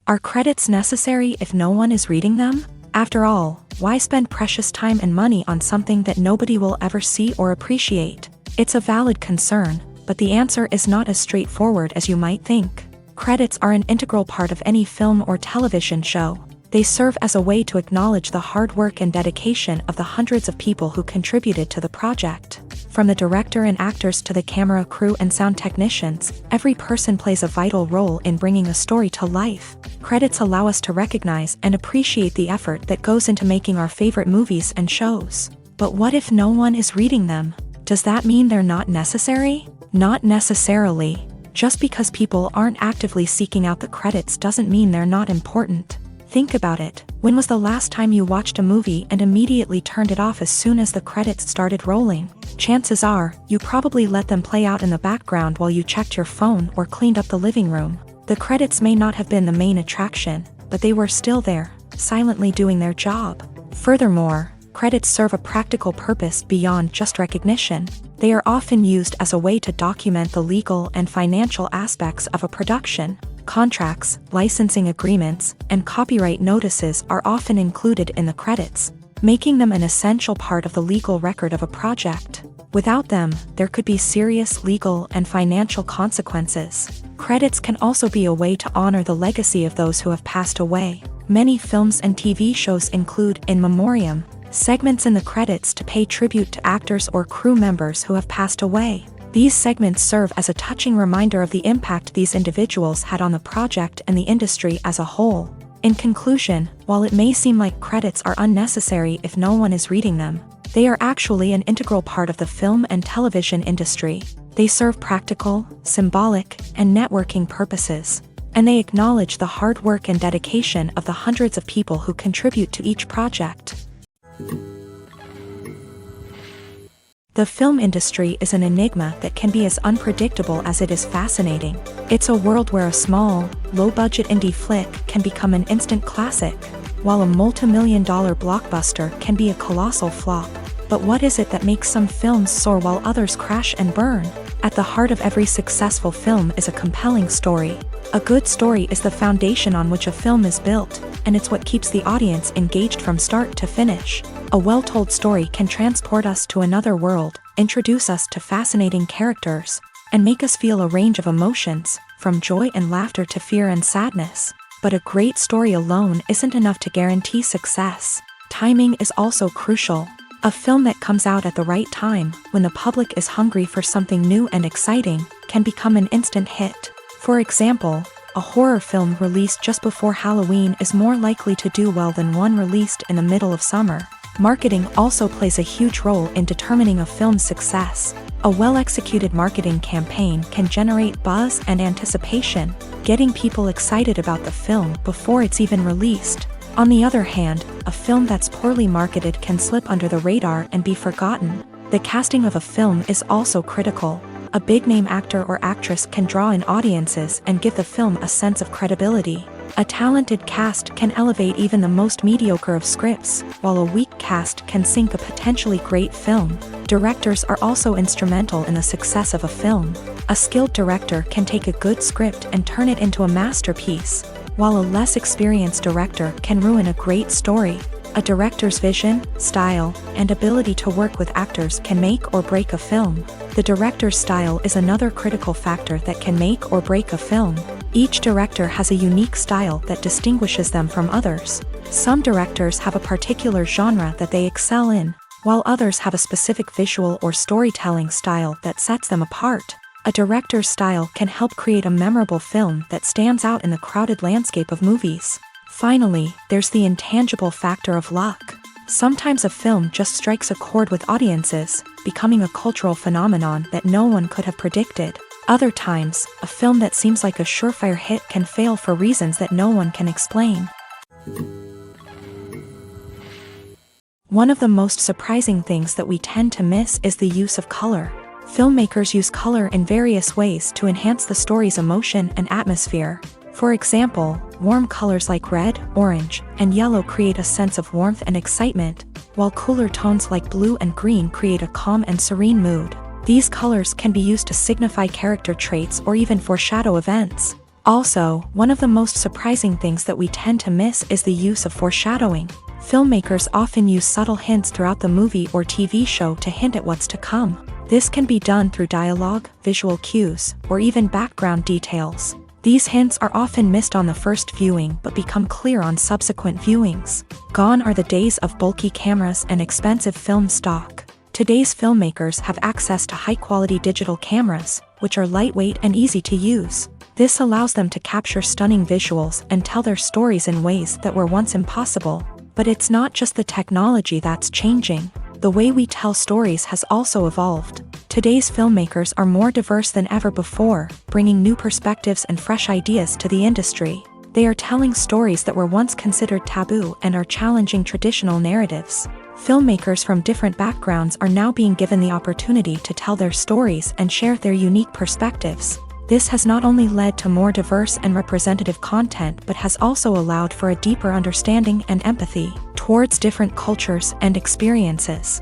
Are credits necessary if no one is reading them? After all, why spend precious time and money on something that nobody will ever see or appreciate? It's a valid concern, but the answer is not as straightforward as you might think. Credits are an integral part of any film or television show. They serve as a way to acknowledge the hard work and dedication of the hundreds of people who contributed to the project. From the director and actors to the camera crew and sound technicians, every person plays a vital role in bringing a story to life. Credits allow us to recognize and appreciate the effort that goes into making our favorite movies and shows. But what if no one is reading them? Does that mean they're not necessary? Not necessarily. Just because people aren't actively seeking out the credits doesn't mean they're not important. Think about it. When was the last time you watched a movie and immediately turned it off as soon as the credits started rolling? Chances are, you probably let them play out in the background while you checked your phone or cleaned up the living room. The credits may not have been the main attraction, but they were still there, silently doing their job. Furthermore, credits serve a practical purpose beyond just recognition. They are often used as a way to document the legal and financial aspects of a production. Contracts, licensing agreements, and copyright notices are often included in the credits, making them an essential part of the legal record of a project. Without them, there could be serious legal and financial consequences. Credits can also be a way to honor the legacy of those who have passed away. Many films and TV shows include in memoriam segments in the credits to pay tribute to actors or crew members who have passed away. These segments serve as a touching reminder of the impact these individuals had on the project and the industry as a whole. In conclusion, while it may seem like credits are unnecessary if no one is reading them, they are actually an integral part of the film and television industry. They serve practical, symbolic, and networking purposes, and they acknowledge the hard work and dedication of the hundreds of people who contribute to each project. The film industry is an enigma that can be as unpredictable as it is fascinating. It's a world where a small, low-budget indie flick can become an instant classic, while a multi-million-dollar blockbuster can be a colossal flop. But what is it that makes some films soar while others crash and burn? At the heart of every successful film is a compelling story. A good story is the foundation on which a film is built, and it's what keeps the audience engaged from start to finish. A well-told story can transport us to another world, introduce us to fascinating characters, and make us feel a range of emotions, from joy and laughter to fear and sadness. But a great story alone isn't enough to guarantee success. Timing is also crucial. A film that comes out at the right time, when the public is hungry for something new and exciting, can become an instant hit. For example, a horror film released just before Halloween is more likely to do well than one released in the middle of summer. Marketing also plays a huge role in determining a film's success. A well-executed marketing campaign can generate buzz and anticipation, getting people excited about the film before it's even released. On the other hand, a film that's poorly marketed can slip under the radar and be forgotten. The casting of a film is also critical. A big-name actor or actress can draw in audiences and give the film a sense of credibility. A talented cast can elevate even the most mediocre of scripts, while a weak cast can sink a potentially great film. Directors are also instrumental in the success of a film. A skilled director can take a good script and turn it into a masterpiece, while a less experienced director can ruin a great story. A director's vision, style, and ability to work with actors can make or break a film. The director's style is another critical factor that can make or break a film. Each director has a unique style that distinguishes them from others. Some directors have a particular genre that they excel in, while others have a specific visual or storytelling style that sets them apart. A director's style can help create a memorable film that stands out in the crowded landscape of movies. Finally, there's the intangible factor of luck. Sometimes a film just strikes a chord with audiences, becoming a cultural phenomenon that no one could have predicted. Other times, a film that seems like a surefire hit can fail for reasons that no one can explain. One of the most surprising things that we tend to miss is the use of color. Filmmakers use color in various ways to enhance the story's emotion and atmosphere. For example, warm colors like red, orange, and yellow create a sense of warmth and excitement, while cooler tones like blue and green create a calm and serene mood. These colors can be used to signify character traits or even foreshadow events. Also, one of the most surprising things that we tend to miss is the use of foreshadowing. Filmmakers often use subtle hints throughout the movie or TV show to hint at what's to come. This can be done through dialogue, visual cues, or even background details. These hints are often missed on the first viewing but become clear on subsequent viewings. Gone are the days of bulky cameras and expensive film stock. Today's filmmakers have access to high-quality digital cameras, which are lightweight and easy to use. This allows them to capture stunning visuals and tell their stories in ways that were once impossible. But it's not just the technology that's changing. The way we tell stories has also evolved. Today's filmmakers are more diverse than ever before, bringing new perspectives and fresh ideas to the industry. They are telling stories that were once considered taboo and are challenging traditional narratives. Filmmakers from different backgrounds are now being given the opportunity to tell their stories and share their unique perspectives. This has not only led to more diverse and representative content but has also allowed for a deeper understanding and empathy towards different cultures and experiences.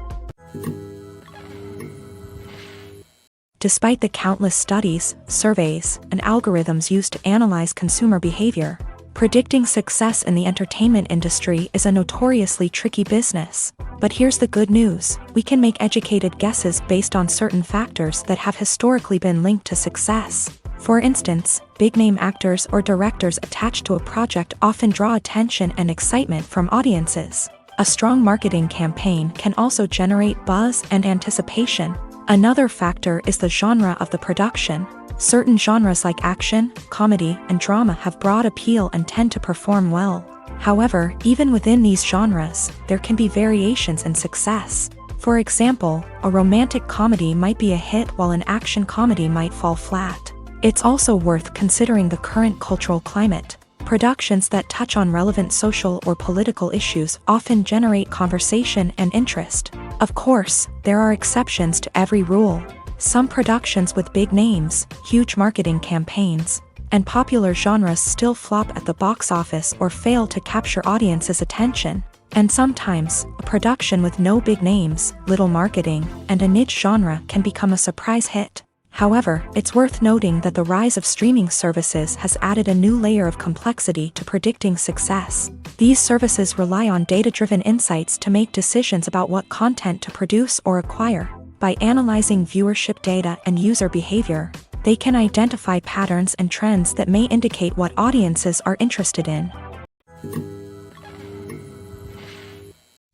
Despite the countless studies, surveys, and algorithms used to analyze consumer behavior, predicting success in the entertainment industry is a notoriously tricky business. But here's the good news: we can make educated guesses based on certain factors that have historically been linked to success. For instance, big-name actors or directors attached to a project often draw attention and excitement from audiences. A strong marketing campaign can also generate buzz and anticipation. Another factor is the genre of the production. Certain genres like action, comedy, and drama have broad appeal and tend to perform well. However, even within these genres, there can be variations in success. For example, a romantic comedy might be a hit while an action comedy might fall flat. It's also worth considering the current cultural climate. Productions that touch on relevant social or political issues often generate conversation and interest. Of course, there are exceptions to every rule. Some productions with big names, huge marketing campaigns, and popular genres still flop at the box office or fail to capture audiences' attention. And sometimes, a production with no big names, little marketing, and a niche genre can become a surprise hit. However, it's worth noting that the rise of streaming services has added a new layer of complexity to predicting success. These services rely on data-driven insights to make decisions about what content to produce or acquire. By analyzing viewership data and user behavior, they can identify patterns and trends that may indicate what audiences are interested in.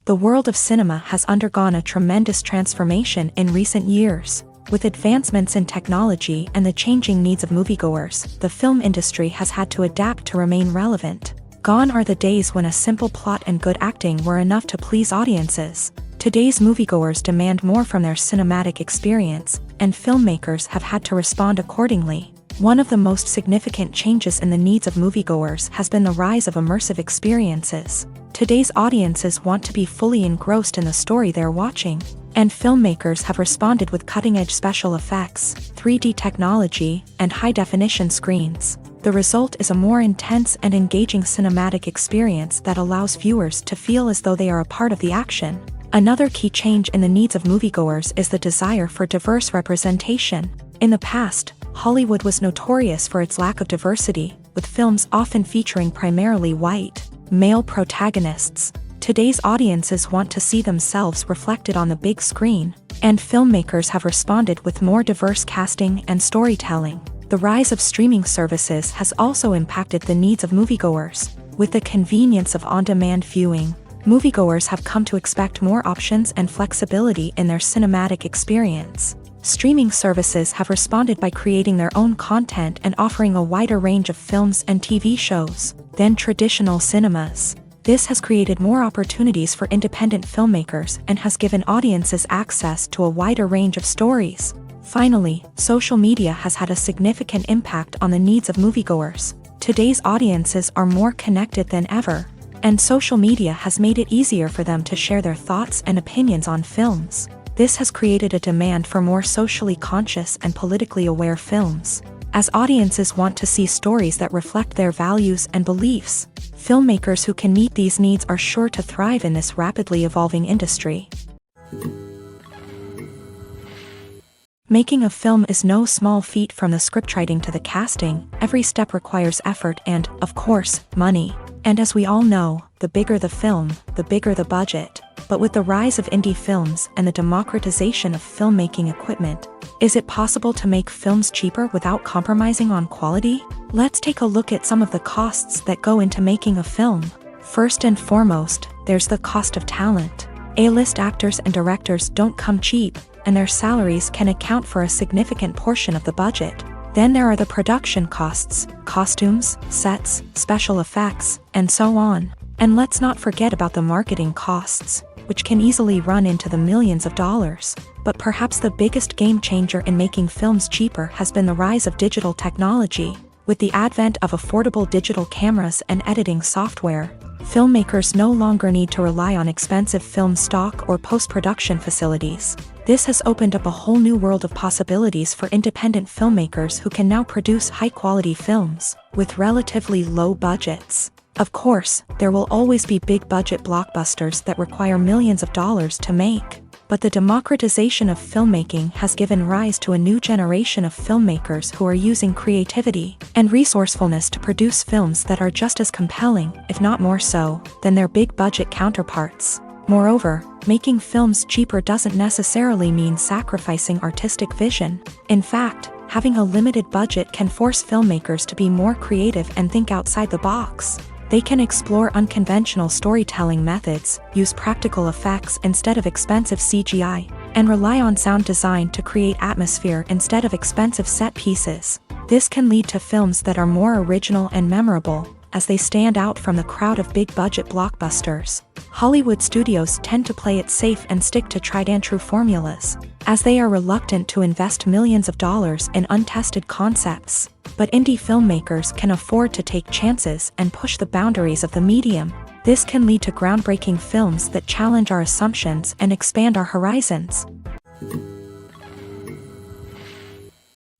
The world of cinema has undergone a tremendous transformation in recent years. With advancements in technology and the changing needs of moviegoers, the film industry has had to adapt to remain relevant. Gone are the days when a simple plot and good acting were enough to please audiences. Today's moviegoers demand more from their cinematic experience, and filmmakers have had to respond accordingly. One of the most significant changes in the needs of moviegoers has been the rise of immersive experiences. Today's audiences want to be fully engrossed in the story they're watching, and filmmakers have responded with cutting-edge special effects, 3D technology, and high-definition screens. The result is a more intense and engaging cinematic experience that allows viewers to feel as though they are a part of the action. Another key change in the needs of moviegoers is the desire for diverse representation. In the past, Hollywood was notorious for its lack of diversity, with films often featuring primarily white, male protagonists. Today's audiences want to see themselves reflected on the big screen, and filmmakers have responded with more diverse casting and storytelling. The rise of streaming services has also impacted the needs of moviegoers. With the convenience of on-demand viewing, moviegoers have come to expect more options and flexibility in their cinematic experience. Streaming services have responded by creating their own content and offering a wider range of films and TV shows than traditional cinemas. This has created more opportunities for independent filmmakers and has given audiences access to a wider range of stories. Finally, social media has had a significant impact on the needs of moviegoers. Today's audiences are more connected than ever. And social media has made it easier for them to share their thoughts and opinions on films. This has created a demand for more socially conscious and politically aware films, as audiences want to see stories that reflect their values and beliefs. Filmmakers who can meet these needs are sure to thrive in this rapidly evolving industry. Making a film is no small feat. From the scriptwriting to the casting, every step requires effort and, of course, money. And as we all know, the bigger the film, the bigger the budget. But with the rise of indie films and the democratization of filmmaking equipment, is it possible to make films cheaper without compromising on quality? Let's take a look at some of the costs that go into making a film. First and foremost, there's the cost of talent. A-list actors and directors don't come cheap, and their salaries can account for a significant portion of the budget. Then there are the production costs, costumes, sets, special effects, and so on. And let's not forget about the marketing costs, which can easily run into the millions of dollars. But perhaps the biggest game changer in making films cheaper has been the rise of digital technology. With the advent of affordable digital cameras and editing software, filmmakers no longer need to rely on expensive film stock or post-production facilities. This has opened up a whole new world of possibilities for independent filmmakers who can now produce high-quality films with relatively low budgets. Of course, there will always be big-budget blockbusters that require millions of dollars to make. But the democratization of filmmaking has given rise to a new generation of filmmakers who are using creativity and resourcefulness to produce films that are just as compelling, if not more so, than their big-budget counterparts. Moreover, making films cheaper doesn't necessarily mean sacrificing artistic vision. In fact, having a limited budget can force filmmakers to be more creative and think outside the box. They can explore unconventional storytelling methods, use practical effects instead of expensive CGI, and rely on sound design to create atmosphere instead of expensive set pieces. This can lead to films that are more original and memorable, as they stand out from the crowd of big-budget blockbusters. Hollywood studios tend to play it safe and stick to tried-and-true formulas, as they are reluctant to invest millions of dollars in untested concepts. But indie filmmakers can afford to take chances and push the boundaries of the medium. This can lead to groundbreaking films that challenge our assumptions and expand our horizons.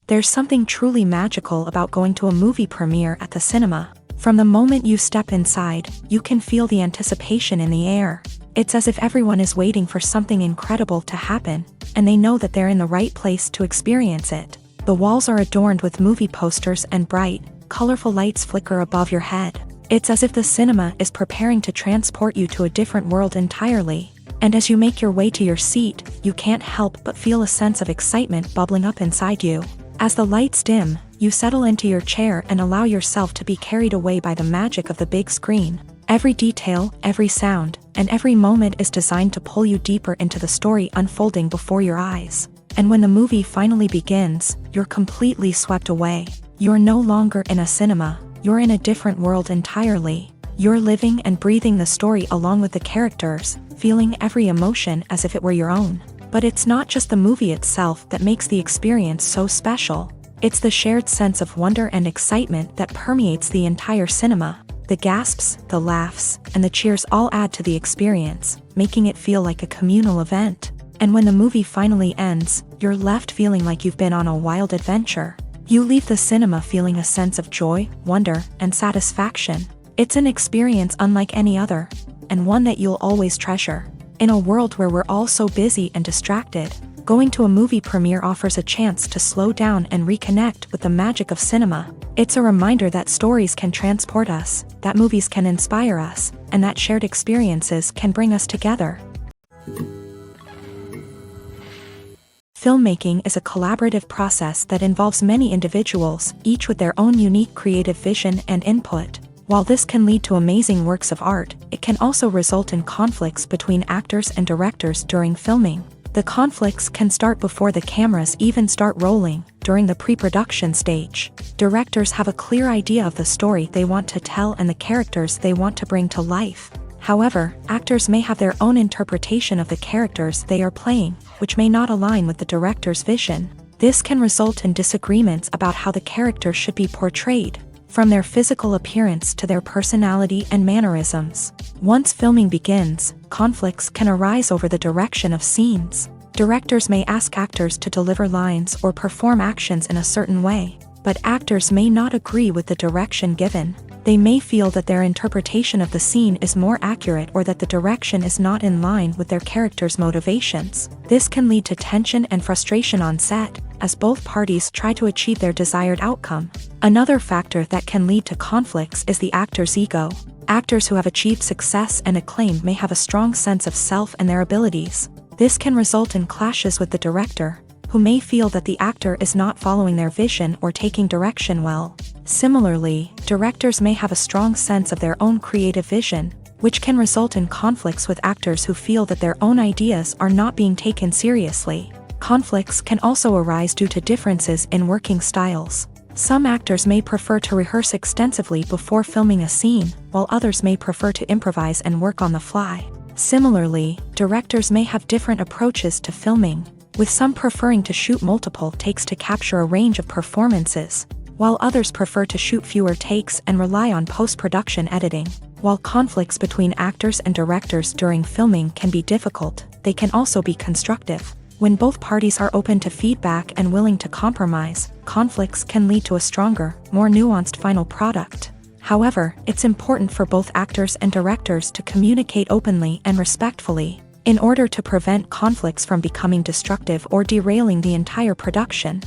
There's something truly magical about going to a movie premiere at the cinema. From the moment you step inside, you can feel the anticipation in the air. It's as if everyone is waiting for something incredible to happen, and they know that they're in the right place to experience it. The walls are adorned with movie posters and bright, colorful lights flicker above your head. It's as if the cinema is preparing to transport you to a different world entirely. And as you make your way to your seat, you can't help but feel a sense of excitement bubbling up inside you. As the lights dim, you settle into your chair and allow yourself to be carried away by the magic of the big screen. Every detail, every sound, and every moment is designed to pull you deeper into the story unfolding before your eyes. And when the movie finally begins, you're completely swept away. You're no longer in a cinema, you're in a different world entirely. You're living and breathing the story along with the characters, feeling every emotion as if it were your own. But it's not just the movie itself that makes the experience so special. It's the shared sense of wonder and excitement that permeates the entire cinema. The gasps, the laughs, and the cheers all add to the experience, making it feel like a communal event. And when the movie finally ends, you're left feeling like you've been on a wild adventure. You leave the cinema feeling a sense of joy, wonder, and satisfaction. It's an experience unlike any other, and one that you'll always treasure. In a world where we're all so busy and distracted, going to a movie premiere offers a chance to slow down and reconnect with the magic of cinema. It's a reminder that stories can transport us, that movies can inspire us, and that shared experiences can bring us together. Filmmaking is a collaborative process that involves many individuals, each with their own unique creative vision and input. While this can lead to amazing works of art, it can also result in conflicts between actors and directors during filming. The conflicts can start before the cameras even start rolling, during the pre-production stage. Directors have a clear idea of the story they want to tell and the characters they want to bring to life. However, actors may have their own interpretation of the characters they are playing, which may not align with the director's vision. This can result in disagreements about how the character should be portrayed. from their physical appearance to their personality and mannerisms. Once filming begins, conflicts can arise over the direction of scenes. Directors may ask actors to deliver lines or perform actions in a certain way, but actors may not agree with the direction given. They may feel that their interpretation of the scene is more accurate or that the direction is not in line with their character's motivations. This can lead to tension and frustration on set, as both parties try to achieve their desired outcome. Another factor that can lead to conflicts is the actor's ego. Actors who have achieved success and acclaim may have a strong sense of self and their abilities. This can result in clashes with the director, who may feel that the actor is not following their vision or taking direction well. Similarly, directors may have a strong sense of their own creative vision, which can result in conflicts with actors who feel that their own ideas are not being taken seriously. Conflicts can also arise due to differences in working styles. Some actors may prefer to rehearse extensively before filming a scene, while others may prefer to improvise and work on the fly. Similarly, directors may have different approaches to filming, with some preferring to shoot multiple takes to capture a range of performances, while others prefer to shoot fewer takes and rely on post-production editing. While conflicts between actors and directors during filming can be difficult, they can also be constructive. When both parties are open to feedback and willing to compromise, conflicts can lead to a stronger, more nuanced final product. However, it's important for both actors and directors to communicate openly and respectfully, in order to prevent conflicts from becoming destructive or derailing the entire production.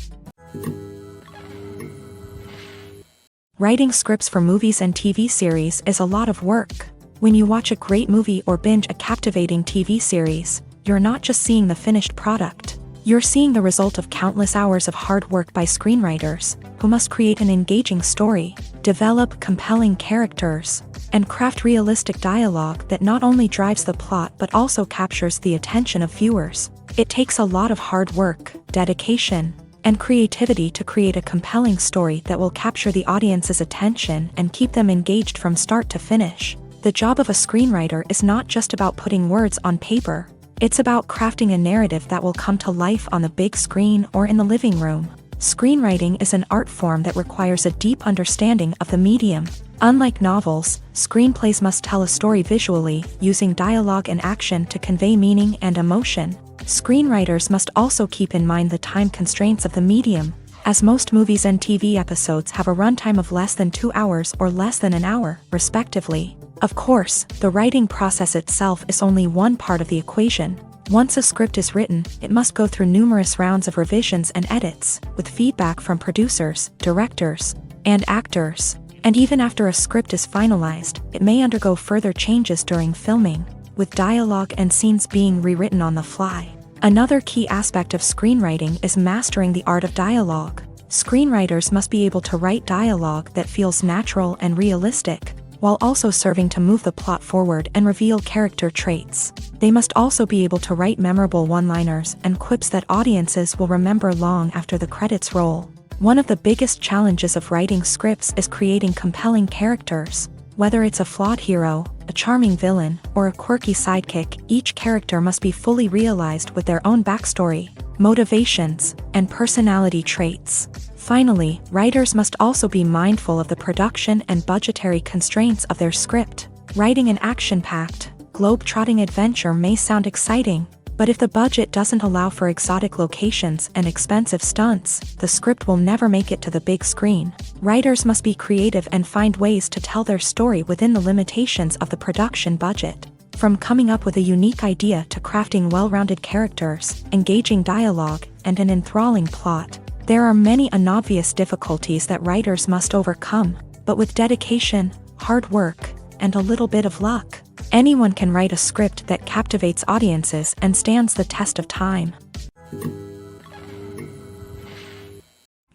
Writing scripts for movies and TV series is a lot of work. When you watch a great movie or binge a captivating TV series, you're not just seeing the finished product. You're seeing the result of countless hours of hard work by screenwriters, who must create an engaging story, develop compelling characters, and craft realistic dialogue that not only drives the plot but also captures the attention of viewers. It takes a lot of hard work, dedication, and creativity to create a compelling story that will capture the audience's attention and keep them engaged from start to finish. The job of a screenwriter is not just about putting words on paper. It's about crafting a narrative that will come to life on the big screen or in the living room. Screenwriting is an art form that requires a deep understanding of the medium. Unlike novels, screenplays must tell a story visually, using dialogue and action to convey meaning and emotion. Screenwriters must also keep in mind the time constraints of the medium, as most movies and TV episodes have a runtime of less than 2 hours or less than an hour, respectively. Of course, the writing process itself is only one part of the equation. Once a script is written, it must go through numerous rounds of revisions and edits, with feedback from producers, directors, and actors. And even after a script is finalized, it may undergo further changes during filming, with dialogue and scenes being rewritten on the fly. Another key aspect of screenwriting is mastering the art of dialogue. Screenwriters must be able to write dialogue that feels natural and realistic, while also serving to move the plot forward and reveal character traits. They must also be able to write memorable one-liners and quips that audiences will remember long after the credits roll. One of the biggest challenges of writing scripts is creating compelling characters. Whether it's a flawed hero, a charming villain, or a quirky sidekick, each character must be fully realized with their own backstory, motivations, and personality traits. Finally, writers must also be mindful of the production and budgetary constraints of their script. Writing an action-packed, globe-trotting adventure may sound exciting, but if the budget doesn't allow for exotic locations and expensive stunts, the script will never make it to the big screen. Writers must be creative and find ways to tell their story within the limitations of the production budget. From coming up with a unique idea to crafting well-rounded characters, engaging dialogue, and an enthralling plot, there are many unobvious difficulties that writers must overcome, but with dedication, hard work, and a little bit of luck, anyone can write a script that captivates audiences and stands the test of time.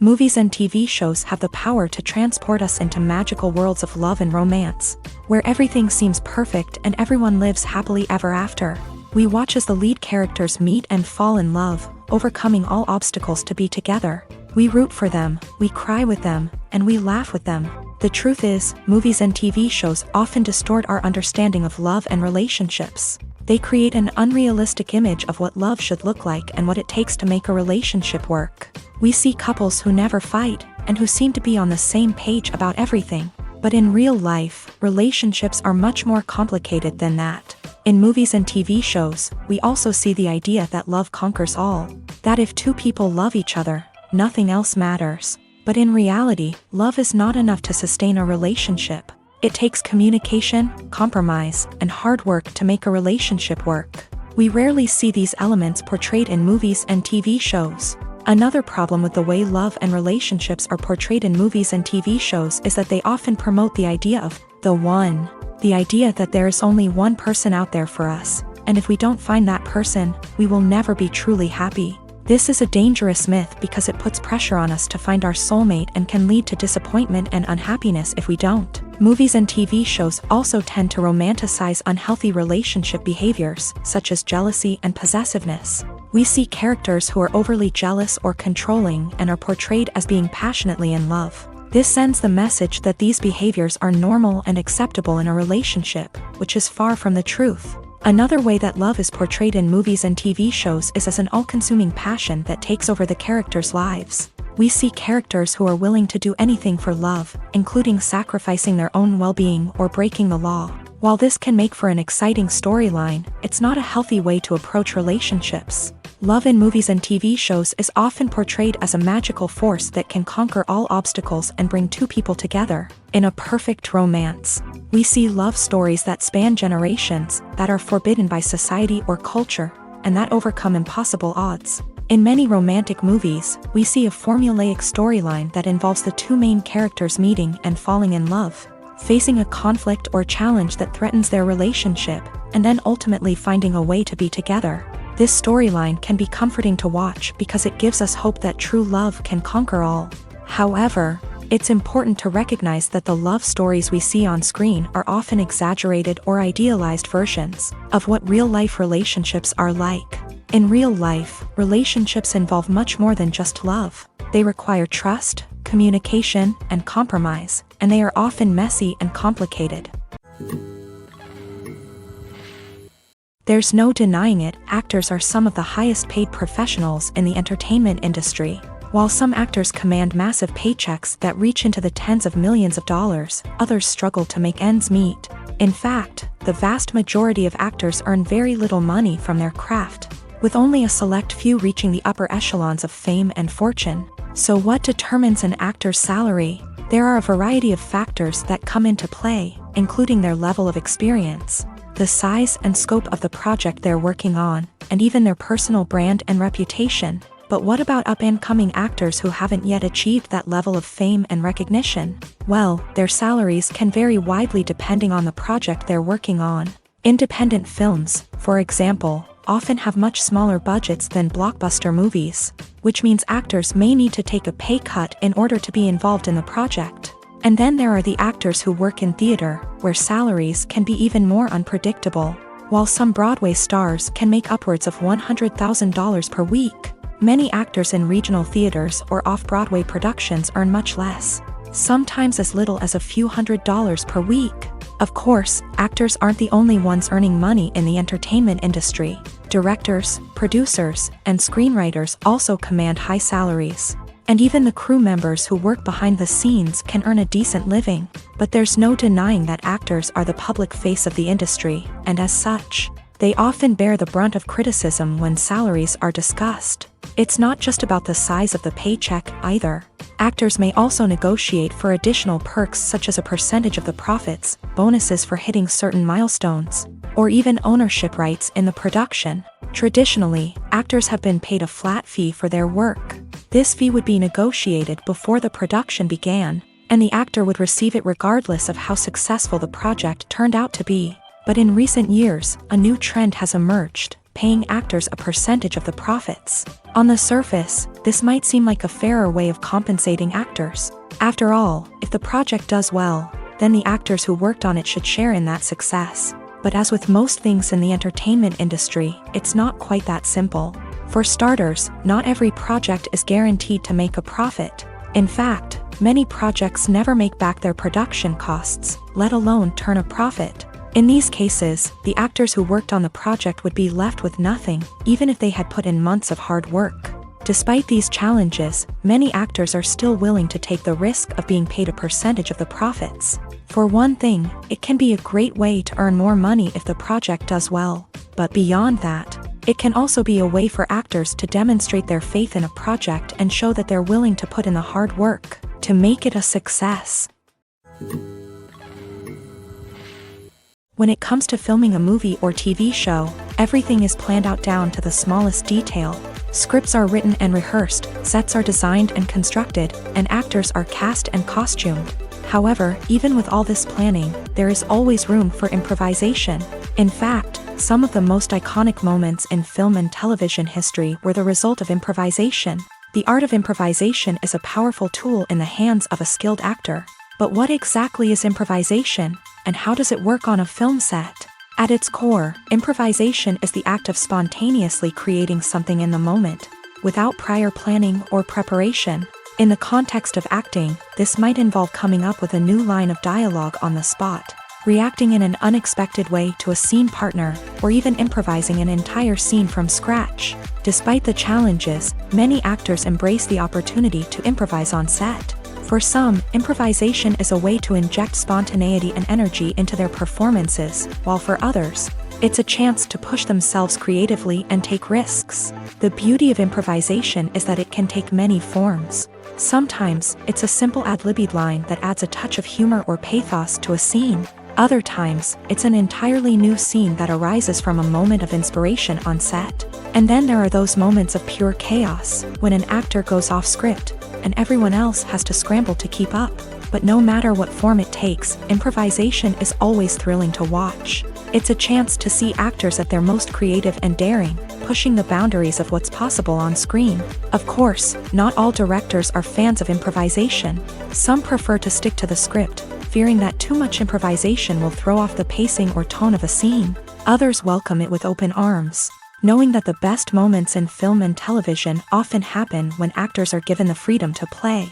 Movies and TV shows have the power to transport us into magical worlds of love and romance, where everything seems perfect and everyone lives happily ever after. We watch as the lead characters meet and fall in love, overcoming all obstacles to be together. We root for them, we cry with them, and we laugh with them. The truth is, movies and TV shows often distort our understanding of love and relationships. They create an unrealistic image of what love should look like and what it takes to make a relationship work. We see couples who never fight, and who seem to be on the same page about everything. But in real life, relationships are much more complicated than that. In movies and TV shows, we also see the idea that love conquers all. That if two people love each other, nothing else matters. But in reality, love is not enough to sustain a relationship. It takes communication, compromise, and hard work to make a relationship work. We rarely see these elements portrayed in movies and TV shows. Another problem with the way love and relationships are portrayed in movies and TV shows is that they often promote the idea of the one. The idea that there is only one person out there for us, and if we don't find that person, we will never be truly happy. This is a dangerous myth because it puts pressure on us to find our soulmate and can lead to disappointment and unhappiness if we don't. Movies and TV shows also tend to romanticize unhealthy relationship behaviors, such as jealousy and possessiveness. We see characters who are overly jealous or controlling and are portrayed as being passionately in love. This sends the message that these behaviors are normal and acceptable in a relationship, which is far from the truth. Another way that love is portrayed in movies and TV shows is as an all-consuming passion that takes over the characters' lives. We see characters who are willing to do anything for love, including sacrificing their own well-being or breaking the law. While this can make for an exciting storyline, it's not a healthy way to approach relationships. Love in movies and TV shows is often portrayed as a magical force that can conquer all obstacles and bring two people together. In a perfect romance, we see love stories that span generations, that are forbidden by society or culture, and that overcome impossible odds. In many romantic movies, we see a formulaic storyline that involves the two main characters meeting and falling in love, facing a conflict or challenge that threatens their relationship, and then ultimately finding a way to be together. This storyline can be comforting to watch because it gives us hope that true love can conquer all. However, it's important to recognize that the love stories we see on screen are often exaggerated or idealized versions of what real-life relationships are like. In real life, relationships involve much more than just love. They require trust, communication, and compromise, and they are often messy and complicated. There's no denying it, actors are some of the highest paid professionals in the entertainment industry. While some actors command massive paychecks that reach into the tens of millions of dollars, others struggle to make ends meet. In fact, the vast majority of actors earn very little money from their craft, with only a select few reaching the upper echelons of fame and fortune. So what determines an actor's salary? There are a variety of factors that come into play, including their level of experience, the size and scope of the project they're working on, and even their personal brand and reputation. But what about up-and-coming actors who haven't yet achieved that level of fame and recognition? Well, their salaries can vary widely depending on the project they're working on. Independent films, for example, often have much smaller budgets than blockbuster movies, which means actors may need to take a pay cut in order to be involved in the project. And then there are the actors who work in theater, where salaries can be even more unpredictable. While some Broadway stars can make upwards of $100,000 per week, many actors in regional theaters or off-Broadway productions earn much less, sometimes as little as a few $100s per week. Of course, actors aren't the only ones earning money in the entertainment industry. Directors, producers, and screenwriters also command high salaries. And even the crew members who work behind the scenes can earn a decent living. But there's no denying that actors are the public face of the industry, and as such, they often bear the brunt of criticism when salaries are discussed. It's not just about the size of the paycheck, either. Actors may also negotiate for additional perks such as a percentage of the profits, bonuses for hitting certain milestones, or even ownership rights in the production. Traditionally, actors have been paid a flat fee for their work. This fee would be negotiated before the production began, and the actor would receive it regardless of how successful the project turned out to be. But in recent years, a new trend has emerged, paying actors a percentage of the profits. On the surface, this might seem like a fairer way of compensating actors. After all, if the project does well, then the actors who worked on it should share in that success. But as with most things in the entertainment industry, it's not quite that simple. For starters, not every project is guaranteed to make a profit. In fact, many projects never make back their production costs, let alone turn a profit. In these cases, the actors who worked on the project would be left with nothing, even if they had put in months of hard work. Despite these challenges, many actors are still willing to take the risk of being paid a percentage of the profits. For one thing, it can be a great way to earn more money if the project does well. But beyond that, it can also be a way for actors to demonstrate their faith in a project and show that they're willing to put in the hard work to make it a success. When it comes to filming a movie or TV show, everything is planned out down to the smallest detail. Scripts are written and rehearsed, sets are designed and constructed, and actors are cast and costumed. However, even with all this planning, there is always room for improvisation. In fact, some of the most iconic moments in film and television history were the result of improvisation. The art of improvisation is a powerful tool in the hands of a skilled actor. But what exactly is improvisation, and how does it work on a film set? At its core, improvisation is the act of spontaneously creating something in the moment, without prior planning or preparation. In the context of acting, this might involve coming up with a new line of dialogue on the spot, reacting in an unexpected way to a scene partner, or even improvising an entire scene from scratch. Despite the challenges, many actors embrace the opportunity to improvise on set. For some, improvisation is a way to inject spontaneity and energy into their performances, while for others, it's a chance to push themselves creatively and take risks. The beauty of improvisation is that it can take many forms. Sometimes, it's a simple ad-libbed line that adds a touch of humor or pathos to a scene. Other times, it's an entirely new scene that arises from a moment of inspiration on set. And then there are those moments of pure chaos, when an actor goes off script, and everyone else has to scramble to keep up. But no matter what form it takes, improvisation is always thrilling to watch. It's a chance to see actors at their most creative and daring, pushing the boundaries of what's possible on screen. Of course, not all directors are fans of improvisation. Some prefer to stick to the script, fearing that too much improvisation will throw off the pacing or tone of a scene. Others welcome it with open arms, knowing that the best moments in film and television often happen when actors are given the freedom to play.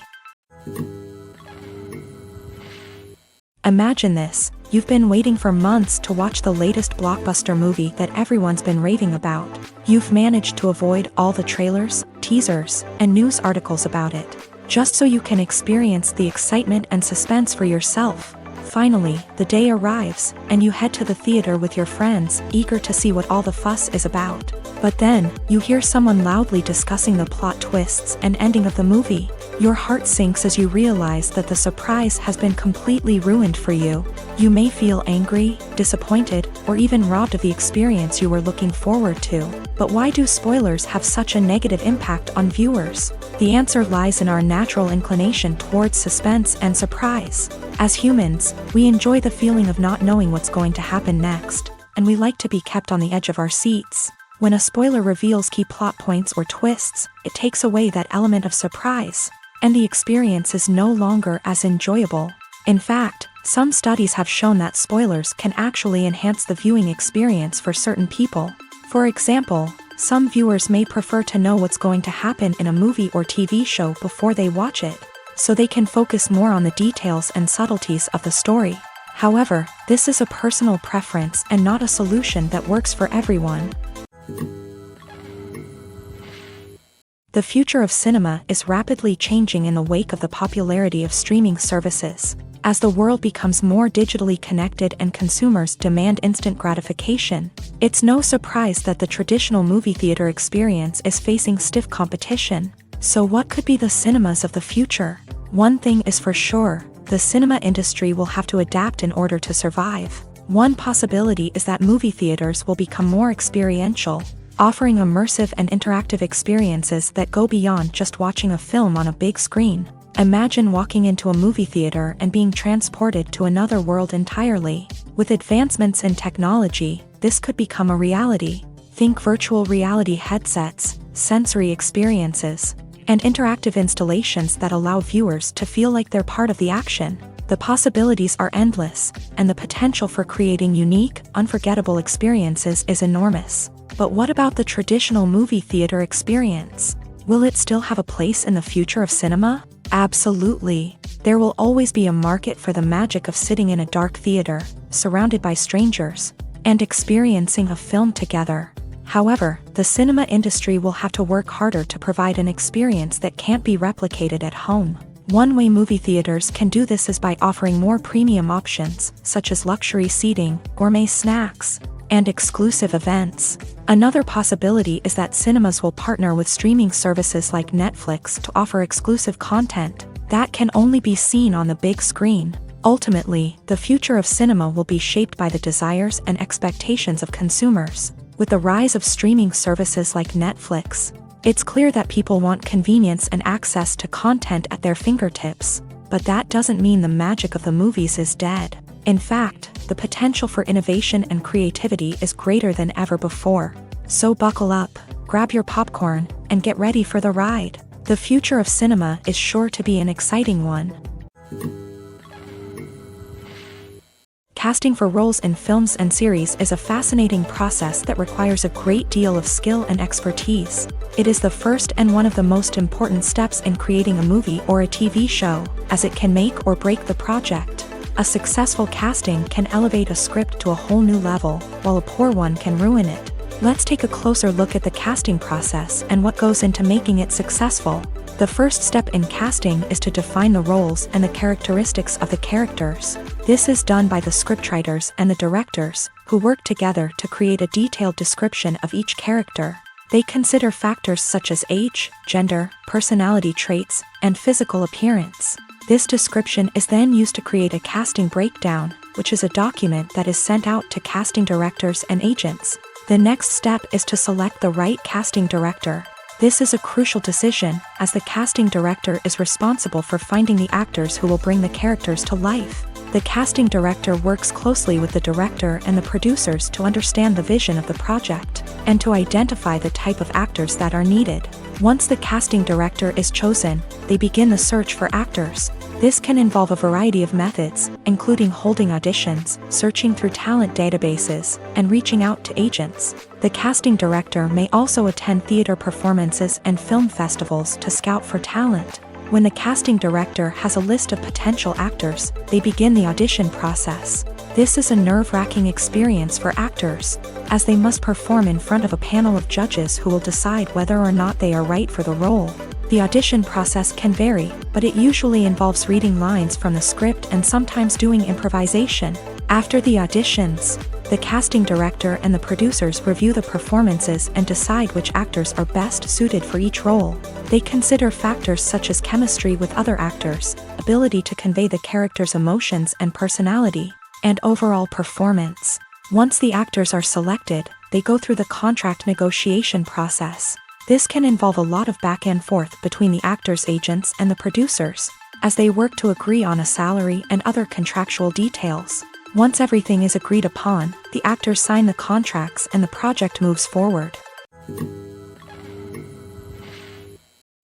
Imagine this: you've been waiting for months to watch the latest blockbuster movie that everyone's been raving about. You've managed to avoid all the trailers, teasers, and news articles about it, just so you can experience the excitement and suspense for yourself. Finally, the day arrives, and you head to the theater with your friends, eager to see what all the fuss is about. But then, you hear someone loudly discussing the plot twists and ending of the movie. Your heart sinks as you realize that the surprise has been completely ruined for you. You may feel angry, disappointed, or even robbed of the experience you were looking forward to. But why do spoilers have such a negative impact on viewers? The answer lies in our natural inclination towards suspense and surprise. As humans, we enjoy the feeling of not knowing what's going to happen next, and we like to be kept on the edge of our seats. When a spoiler reveals key plot points or twists, it takes away that element of surprise, and the experience is no longer as enjoyable. In fact, some studies have shown that spoilers can actually enhance the viewing experience for certain people. For example, some viewers may prefer to know what's going to happen in a movie or TV show before they watch it, so they can focus more on the details and subtleties of the story. However, this is a personal preference and not a solution that works for everyone. The future of cinema is rapidly changing in the wake of the popularity of streaming services. As the world becomes more digitally connected and consumers demand instant gratification, it's no surprise that the traditional movie theater experience is facing stiff competition. So what could be the cinemas of the future? One thing is for sure: the cinema industry will have to adapt in order to survive. One possibility is that movie theaters will become more experiential, offering immersive and interactive experiences that go beyond just watching a film on a big screen. Imagine walking into a movie theater and being transported to another world entirely. With advancements in technology, this could become a reality. Think virtual reality headsets, sensory experiences, and interactive installations that allow viewers to feel like they're part of the action. The possibilities are endless, and the potential for creating unique, unforgettable experiences is enormous. But what about the traditional movie theater experience? Will it still have a place in the future of cinema? Absolutely. There will always be a market for the magic of sitting in a dark theater, surrounded by strangers, and experiencing a film together. However, the cinema industry will have to work harder to provide an experience that can't be replicated at home. One way movie theaters can do this is by offering more premium options, such as luxury seating, gourmet snacks, and exclusive events. Another possibility is that cinemas will partner with streaming services like Netflix to offer exclusive content that can only be seen on the big screen. Ultimately, the future of cinema will be shaped by the desires and expectations of consumers. With the rise of streaming services like Netflix, it's clear that people want convenience and access to content at their fingertips. But that doesn't mean the magic of the movies is dead. In fact, the potential for innovation and creativity is greater than ever before. So buckle up, grab your popcorn, and get ready for the ride. The future of cinema is sure to be an exciting one. Casting for roles in films and series is a fascinating process that requires a great deal of skill and expertise. It is the first and one of the most important steps in creating a movie or a TV show, as it can make or break the project. A successful casting can elevate a script to a whole new level, while a poor one can ruin it. Let's take a closer look at the casting process and what goes into making it successful. The first step in casting is to define the roles and the characteristics of the characters. This is done by the scriptwriters and the directors, who work together to create a detailed description of each character. They consider factors such as age, gender, personality traits, and physical appearance. This description is then used to create a casting breakdown, which is a document that is sent out to casting directors and agents. The next step is to select the right casting director. This is a crucial decision, as the casting director is responsible for finding the actors who will bring the characters to life. The casting director works closely with the director and the producers to understand the vision of the project, and to identify the type of actors that are needed. Once the casting director is chosen, they begin the search for actors. This can involve a variety of methods, including holding auditions, searching through talent databases, and reaching out to agents. The casting director may also attend theater performances and film festivals to scout for talent. When the casting director has a list of potential actors, they begin the audition process. This is a nerve-wracking experience for actors, as they must perform in front of a panel of judges who will decide whether or not they are right for the role. The audition process can vary, but it usually involves reading lines from the script and sometimes doing improvisation. After the auditions, the casting director and the producers review the performances and decide which actors are best suited for each role. They consider factors such as chemistry with other actors, ability to convey the character's emotions and personality, and overall performance. Once the actors are selected, they go through the contract negotiation process. This can involve a lot of back and forth between the actors' agents and the producers, as they work to agree on a salary and other contractual details. Once everything is agreed upon, the actors sign the contracts and the project moves forward.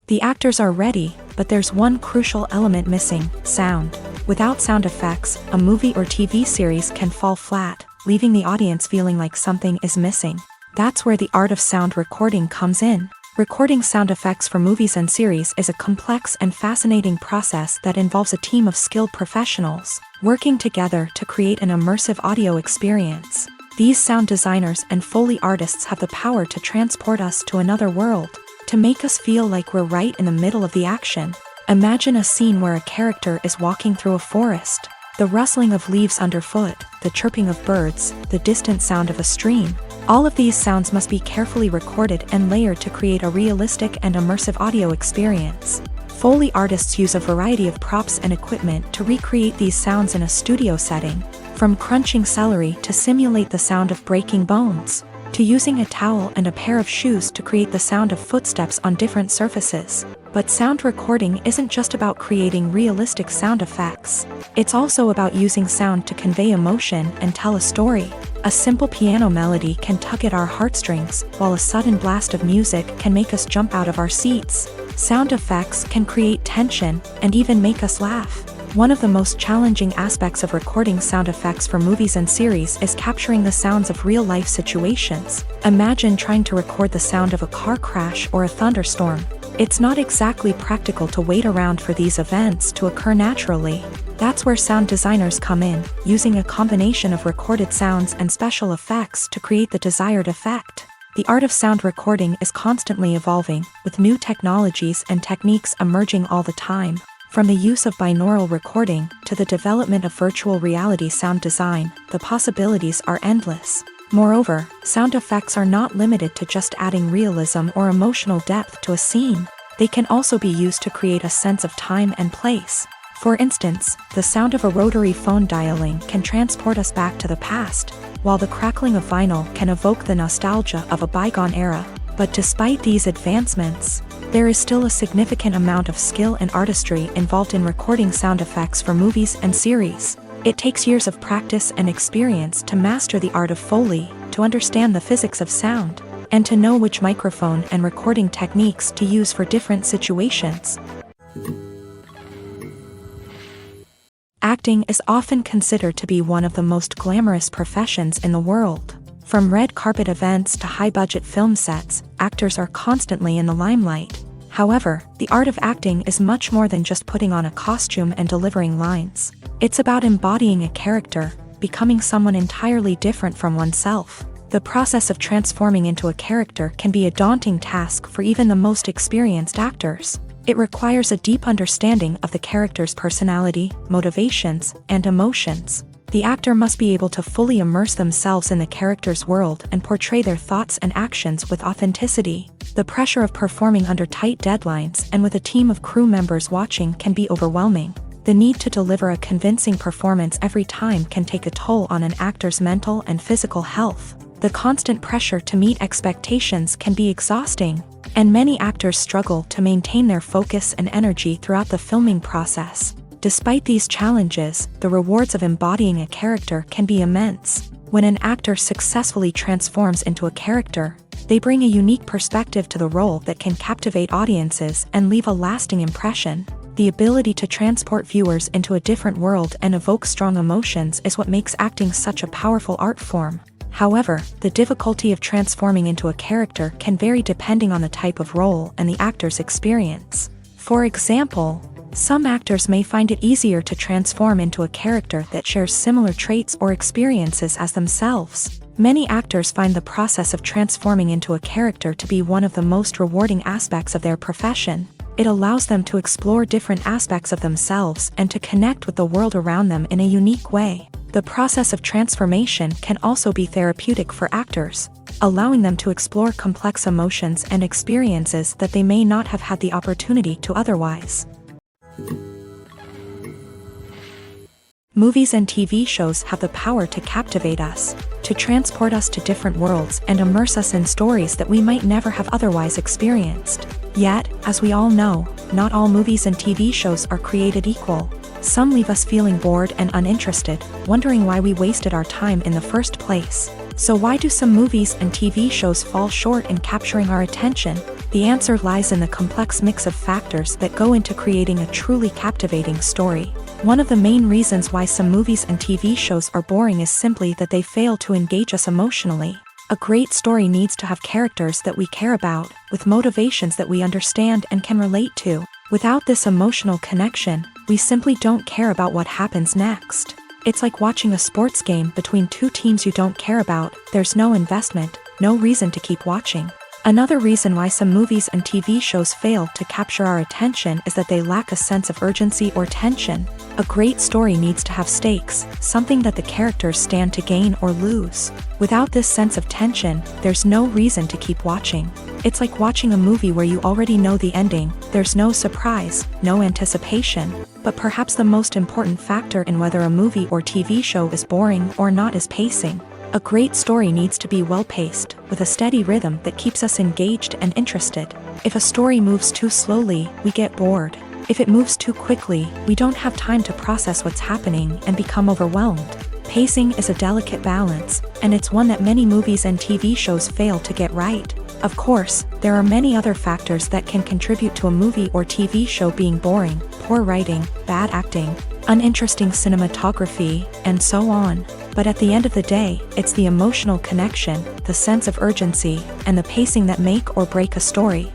The actors are ready, but there's one crucial element missing: sound. Without sound effects, a movie or TV series can fall flat, leaving the audience feeling like something is missing. That's where the art of sound recording comes in. Recording sound effects for movies and series is a complex and fascinating process that involves a team of skilled professionals working together to create an immersive audio experience. These sound designers and Foley artists have the power to transport us to another world, to make us feel like we're right in the middle of the action. Imagine a scene where a character is walking through a forest. The rustling of leaves underfoot, the chirping of birds, the distant sound of a stream. All of these sounds must be carefully recorded and layered to create a realistic and immersive audio experience. Foley artists use a variety of props and equipment to recreate these sounds in a studio setting, from crunching celery to simulate the sound of breaking bones, to using a towel and a pair of shoes to create the sound of footsteps on different surfaces. But sound recording isn't just about creating realistic sound effects. It's also about using sound to convey emotion and tell a story. A simple piano melody can tug at our heartstrings, while a sudden blast of music can make us jump out of our seats. Sound effects can create tension and even make us laugh. One of the most challenging aspects of recording sound effects for movies and series is capturing the sounds of real-life situations. Imagine trying to record the sound of a car crash or a thunderstorm. It's not exactly practical to wait around for these events to occur naturally. That's where sound designers come in, using a combination of recorded sounds and special effects to create the desired effect. The art of sound recording is constantly evolving, with new technologies and techniques emerging all the time. From the use of binaural recording to the development of virtual reality sound design, the possibilities are endless. Moreover, sound effects are not limited to just adding realism or emotional depth to a scene. They can also be used to create a sense of time and place. For instance, the sound of a rotary phone dialing can transport us back to the past, while the crackling of vinyl can evoke the nostalgia of a bygone era. But despite these advancements, there is still a significant amount of skill and artistry involved in recording sound effects for movies and series. It takes years of practice and experience to master the art of Foley, to understand the physics of sound, and to know which microphone and recording techniques to use for different situations. Acting is often considered to be one of the most glamorous professions in the world. From red carpet events to high-budget film sets, actors are constantly in the limelight. However, the art of acting is much more than just putting on a costume and delivering lines. It's about embodying a character, becoming someone entirely different from oneself. The process of transforming into a character can be a daunting task for even the most experienced actors. It requires a deep understanding of the character's personality, motivations, and emotions. The actor must be able to fully immerse themselves in the character's world and portray their thoughts and actions with authenticity. The pressure of performing under tight deadlines and with a team of crew members watching can be overwhelming. The need to deliver a convincing performance every time can take a toll on an actor's mental and physical health. The constant pressure to meet expectations can be exhausting, and many actors struggle to maintain their focus and energy throughout the filming process. Despite these challenges, the rewards of embodying a character can be immense. When an actor successfully transforms into a character, they bring a unique perspective to the role that can captivate audiences and leave a lasting impression. The ability to transport viewers into a different world and evoke strong emotions is what makes acting such a powerful art form. However, the difficulty of transforming into a character can vary depending on the type of role and the actor's experience. For example, some actors may find it easier to transform into a character that shares similar traits or experiences as themselves. Many actors find the process of transforming into a character to be one of the most rewarding aspects of their profession. It allows them to explore different aspects of themselves and to connect with the world around them in a unique way. The process of transformation can also be therapeutic for actors, allowing them to explore complex emotions and experiences that they may not have had the opportunity to otherwise. Movies and TV shows have the power to captivate us, to transport us to different worlds and immerse us in stories that we might never have otherwise experienced. Yet, as we all know, not all movies and TV shows are created equal. Some leave us feeling bored and uninterested, wondering why we wasted our time in the first place. So why do some movies and TV shows fall short in capturing our attention? The answer lies in the complex mix of factors that go into creating a truly captivating story. One of the main reasons why some movies and TV shows are boring is simply that they fail to engage us emotionally. A great story needs to have characters that we care about, with motivations that we understand and can relate to. Without this emotional connection, we simply don't care about what happens next. It's like watching a sports game between two teams you don't care about. There's no investment, no reason to keep watching. Another reason why some movies and TV shows fail to capture our attention is that they lack a sense of urgency or tension. A great story needs to have stakes, something that the characters stand to gain or lose. Without this sense of tension, there's no reason to keep watching. It's like watching a movie where you already know the ending. There's no surprise, no anticipation. But perhaps the most important factor in whether a movie or TV show is boring or not is pacing. A great story needs to be well-paced, with a steady rhythm that keeps us engaged and interested. If a story moves too slowly, we get bored. If it moves too quickly, we don't have time to process what's happening and become overwhelmed. Pacing is a delicate balance, and it's one that many movies and TV shows fail to get right. Of course, there are many other factors that can contribute to a movie or TV show being boring: poor writing, bad acting, uninteresting cinematography, and so on. But at the end of the day, it's the emotional connection, the sense of urgency, and the pacing that make or break a story.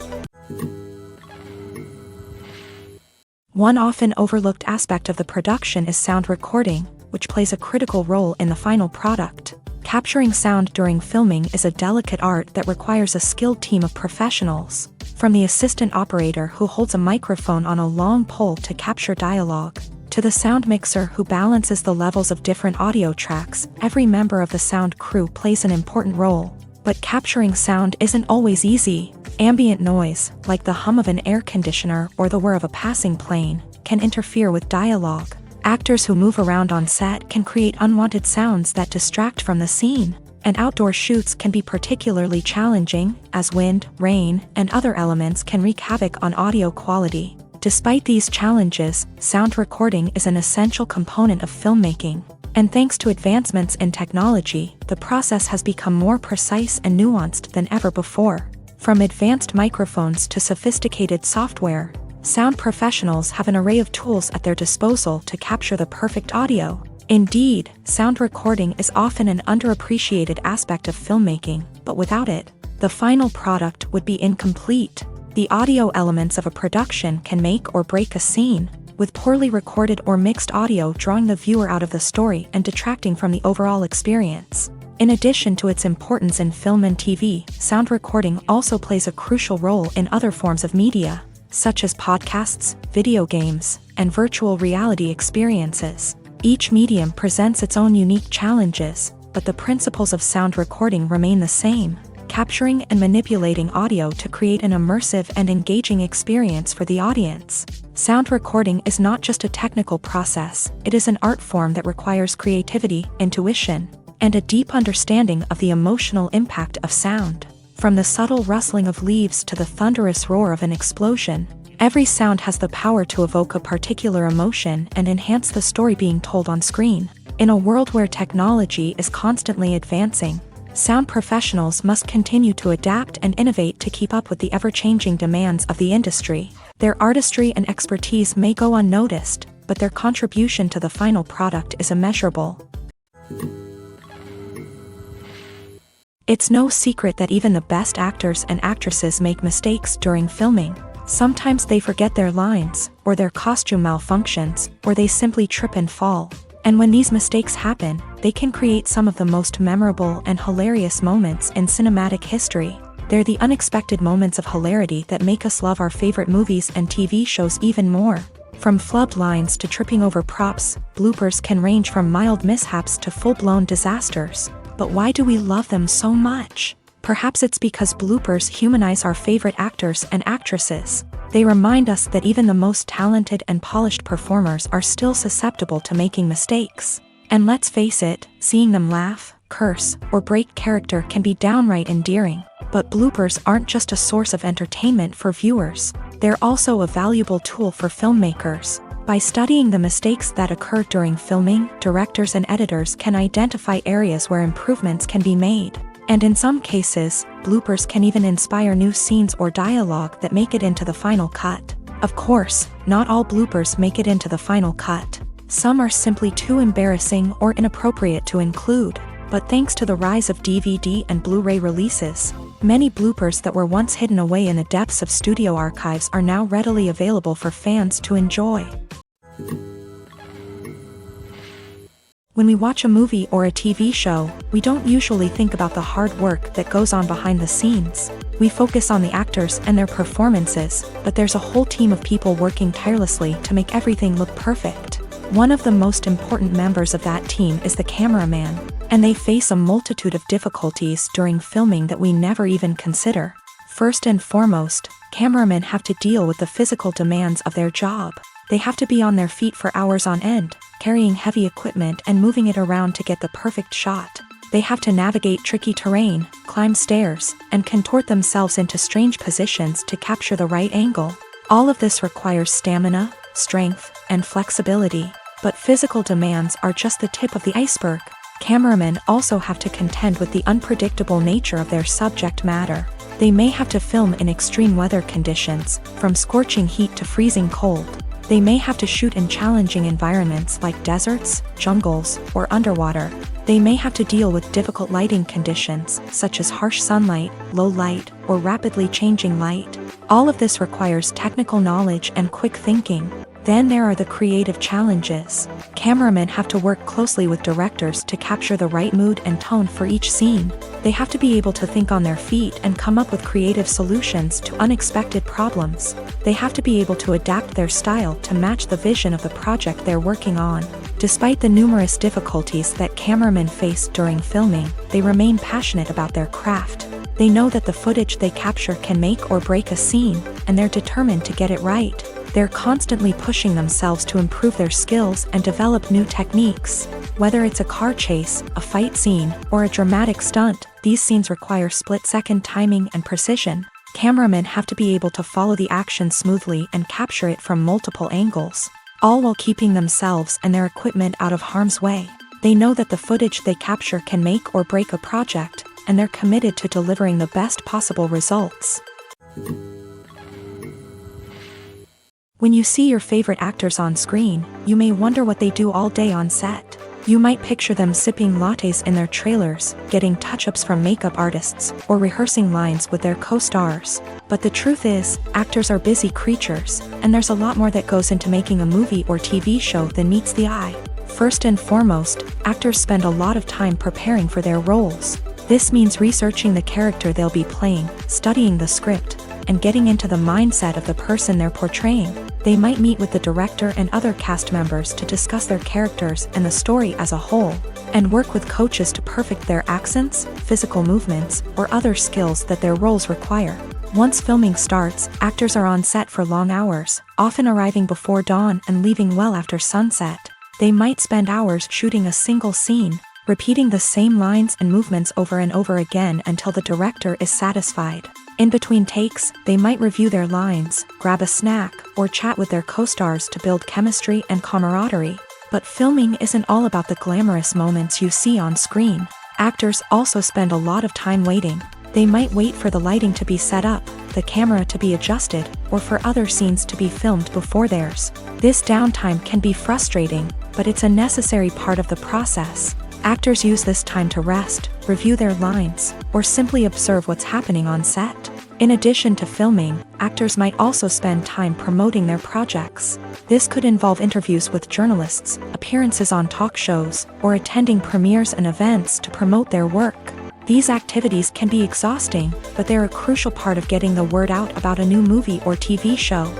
One often overlooked aspect of the production is sound recording, which plays a critical role in the final product. Capturing sound during filming is a delicate art that requires a skilled team of professionals. From the assistant operator who holds a microphone on a long pole to capture dialogue, to the sound mixer who balances the levels of different audio tracks, every member of the sound crew plays an important role. But capturing sound isn't always easy. Ambient noise, like the hum of an air conditioner or the whir of a passing plane, can interfere with dialogue. Actors who move around on set can create unwanted sounds that distract from the scene. And outdoor shoots can be particularly challenging, as wind, rain, and other elements can wreak havoc on audio quality. Despite these challenges, sound recording is an essential component of filmmaking. And thanks to advancements in technology, the process has become more precise and nuanced than ever before. From advanced microphones to sophisticated software, sound professionals have an array of tools at their disposal to capture the perfect audio. Indeed, sound recording is often an underappreciated aspect of filmmaking, but without it, the final product would be incomplete. The audio elements of a production can make or break a scene, with poorly recorded or mixed audio drawing the viewer out of the story and detracting from the overall experience. In addition to its importance in film and TV, sound recording also plays a crucial role in other forms of media, such as podcasts, video games, and virtual reality experiences. Each medium presents its own unique challenges, but the principles of sound recording remain the same, capturing and manipulating audio to create an immersive and engaging experience for the audience. Sound recording is not just a technical process, it is an art form that requires creativity, intuition, and a deep understanding of the emotional impact of sound. From the subtle rustling of leaves to the thunderous roar of an explosion, every sound has the power to evoke a particular emotion and enhance the story being told on screen. In a world where technology is constantly advancing, sound professionals must continue to adapt and innovate to keep up with the ever-changing demands of the industry. Their artistry and expertise may go unnoticed, but their contribution to the final product is immeasurable. It's no secret that even the best actors and actresses make mistakes during filming. Sometimes they forget their lines, or their costume malfunctions, or they simply trip and fall. And when these mistakes happen, they can create some of the most memorable and hilarious moments in cinematic history. They're the unexpected moments of hilarity that make us love our favorite movies and TV shows even more. From flubbed lines to tripping over props, bloopers can range from mild mishaps to full-blown disasters. But why do we love them so much? Perhaps it's because bloopers humanize our favorite actors and actresses. They remind us that even the most talented and polished performers are still susceptible to making mistakes. And let's face it, seeing them laugh, curse, or break character can be downright endearing. But bloopers aren't just a source of entertainment for viewers. They're also a valuable tool for filmmakers. By studying the mistakes that occur during filming, directors and editors can identify areas where improvements can be made. And in some cases, bloopers can even inspire new scenes or dialogue that make it into the final cut. Of course, not all bloopers make it into the final cut. Some are simply too embarrassing or inappropriate to include. But thanks to the rise of DVD and Blu-ray releases, many bloopers that were once hidden away in the depths of studio archives are now readily available for fans to enjoy. When we watch a movie or a TV show, we don't usually think about the hard work that goes on behind the scenes. We focus on the actors and their performances, but there's a whole team of people working tirelessly to make everything look perfect. One of the most important members of that team is the cameraman, and they face a multitude of difficulties during filming that we never even consider. First and foremost, cameramen have to deal with the physical demands of their job. They have to be on their feet for hours on end, carrying heavy equipment and moving it around to get the perfect shot. They have to navigate tricky terrain, climb stairs, and contort themselves into strange positions to capture the right angle. All of this requires stamina, strength, and flexibility. But physical demands are just the tip of the iceberg. Cameramen also have to contend with the unpredictable nature of their subject matter. They may have to film in extreme weather conditions, from scorching heat to freezing cold. They may have to shoot in challenging environments like deserts, jungles, or underwater. They may have to deal with difficult lighting conditions, such as harsh sunlight, low light, or rapidly changing light. All of this requires technical knowledge and quick thinking. Then there are the creative challenges. Cameramen have to work closely with directors to capture the right mood and tone for each scene. They have to be able to think on their feet and come up with creative solutions to unexpected problems. They have to be able to adapt their style to match the vision of the project they're working on. Despite the numerous difficulties that cameramen face during filming, they remain passionate about their craft. They know that the footage they capture can make or break a scene, and they're determined to get it right. They're constantly pushing themselves to improve their skills and develop new techniques. Whether it's a car chase, a fight scene, or a dramatic stunt, these scenes require split-second timing and precision. Cameramen have to be able to follow the action smoothly and capture it from multiple angles, all while keeping themselves and their equipment out of harm's way. They know that the footage they capture can make or break a project, and they're committed to delivering the best possible results. When you see your favorite actors on screen, you may wonder what they do all day on set. You might picture them sipping lattes in their trailers, getting touch-ups from makeup artists, or rehearsing lines with their co-stars. But the truth is, actors are busy creatures, and there's a lot more that goes into making a movie or TV show than meets the eye. First and foremost, actors spend a lot of time preparing for their roles. This means researching the character they'll be playing, studying the script, and getting into the mindset of the person they're portraying. They might meet with the director and other cast members to discuss their characters and the story as a whole, and work with coaches to perfect their accents, physical movements, or other skills that their roles require. Once filming starts, actors are on set for long hours, often arriving before dawn and leaving well after sunset. They might spend hours shooting a single scene, repeating the same lines and movements over and over again until the director is satisfied. In between takes, they might review their lines, grab a snack, or chat with their co-stars to build chemistry and camaraderie. But filming isn't all about the glamorous moments you see on screen. Actors also spend a lot of time waiting. They might wait for the lighting to be set up, the camera to be adjusted, or for other scenes to be filmed before theirs. This downtime can be frustrating, but it's a necessary part of the process. Actors use this time to rest, review their lines, or simply observe what's happening on set. In addition to filming, actors might also spend time promoting their projects. This could involve interviews with journalists, appearances on talk shows, or attending premieres and events to promote their work. These activities can be exhausting, but they're a crucial part of getting the word out about a new movie or TV show.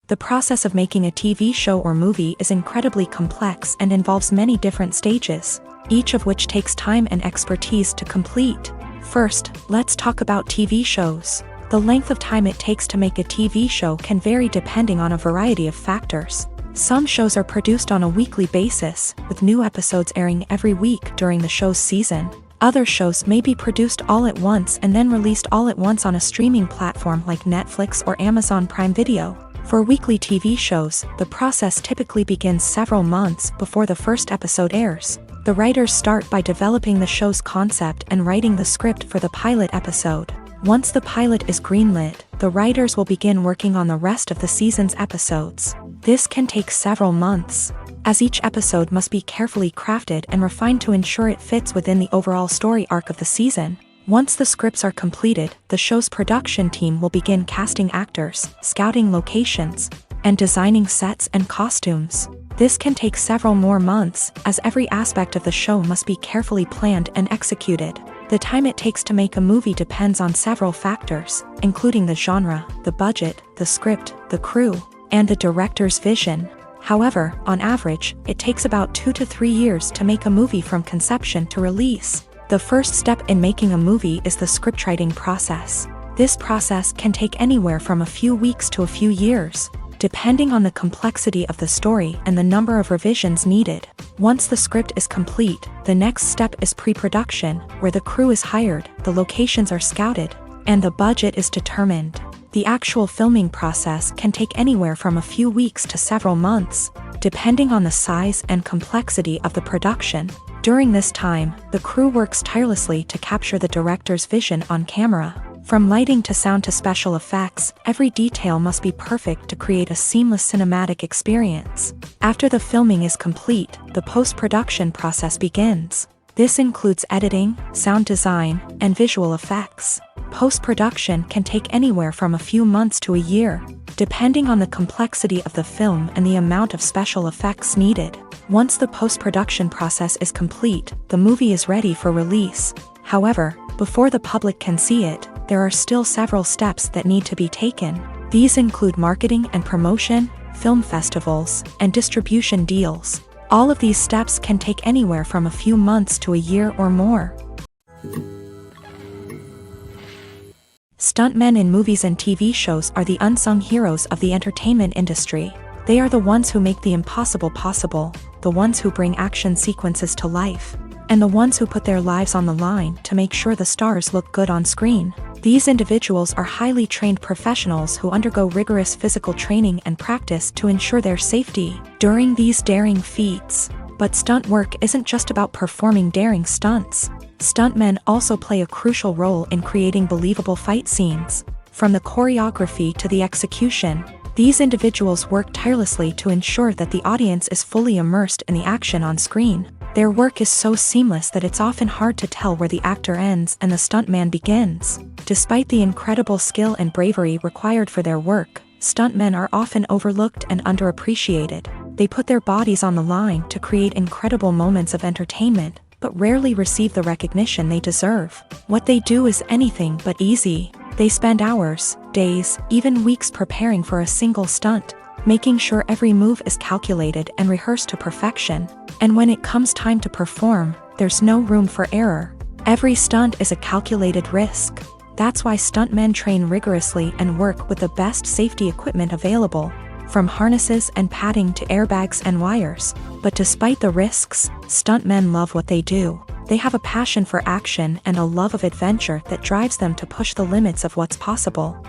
The process of making a TV show or movie is incredibly complex and involves many different stages, each of which takes time and expertise to complete. First, let's talk about TV shows. The length of time it takes to make a TV show can vary depending on a variety of factors. Some shows are produced on a weekly basis, with new episodes airing every week during the show's season. Other shows may be produced all at once and then released all at once on a streaming platform like Netflix or Amazon Prime Video. For weekly TV shows, the process typically begins several months before the first episode airs. The writers start by developing the show's concept and writing the script for the pilot episode. Once the pilot is greenlit, the writers will begin working on the rest of the season's episodes. This can take several months, as each episode must be carefully crafted and refined to ensure it fits within the overall story arc of the season. Once the scripts are completed, the show's production team will begin casting actors, scouting locations, and designing sets and costumes. This can take several more months, as every aspect of the show must be carefully planned and executed. The time it takes to make a movie depends on several factors, including the genre, the budget, the script, the crew, and the director's vision. However, on average, it takes about 2 to 3 years to make a movie from conception to release. The first step in making a movie is the scriptwriting process. This process can take anywhere from a few weeks to a few years, depending on the complexity of the story and the number of revisions needed. Once the script is complete, the next step is pre-production, where the crew is hired, the locations are scouted, and the budget is determined. The actual filming process can take anywhere from a few weeks to several months, depending on the size and complexity of the production. During this time, the crew works tirelessly to capture the director's vision on camera. From lighting to sound to special effects, every detail must be perfect to create a seamless cinematic experience. After the filming is complete, the post-production process begins. This includes editing, sound design, and visual effects. Post-production can take anywhere from a few months to a year, depending on the complexity of the film and the amount of special effects needed. Once the post-production process is complete, the movie is ready for release. However, before the public can see it, there are still several steps that need to be taken. These include marketing and promotion, film festivals, and distribution deals. All of these steps can take anywhere from a few months to a year or more. Stuntmen in movies and TV shows are the unsung heroes of the entertainment industry. They are the ones who make the impossible possible, the ones who bring action sequences to life, and the ones who put their lives on the line to make sure the stars look good on screen. These individuals are highly trained professionals who undergo rigorous physical training and practice to ensure their safety during these daring feats. But stunt work isn't just about performing daring stunts. Stuntmen also play a crucial role in creating believable fight scenes. From the choreography to the execution, these individuals work tirelessly to ensure that the audience is fully immersed in the action on screen. Their work is so seamless that it's often hard to tell where the actor ends and the stuntman begins. Despite the incredible skill and bravery required for their work, stuntmen are often overlooked and underappreciated. They put their bodies on the line to create incredible moments of entertainment, but rarely receive the recognition they deserve. What they do is anything but easy. They spend hours, days, even weeks preparing for a single stunt, making sure every move is calculated and rehearsed to perfection. And when it comes time to perform, there's no room for error. Every stunt is a calculated risk. That's why stuntmen train rigorously and work with the best safety equipment available, from harnesses and padding to airbags and wires. But despite the risks, stuntmen love what they do. They have a passion for action and a love of adventure that drives them to push the limits of what's possible.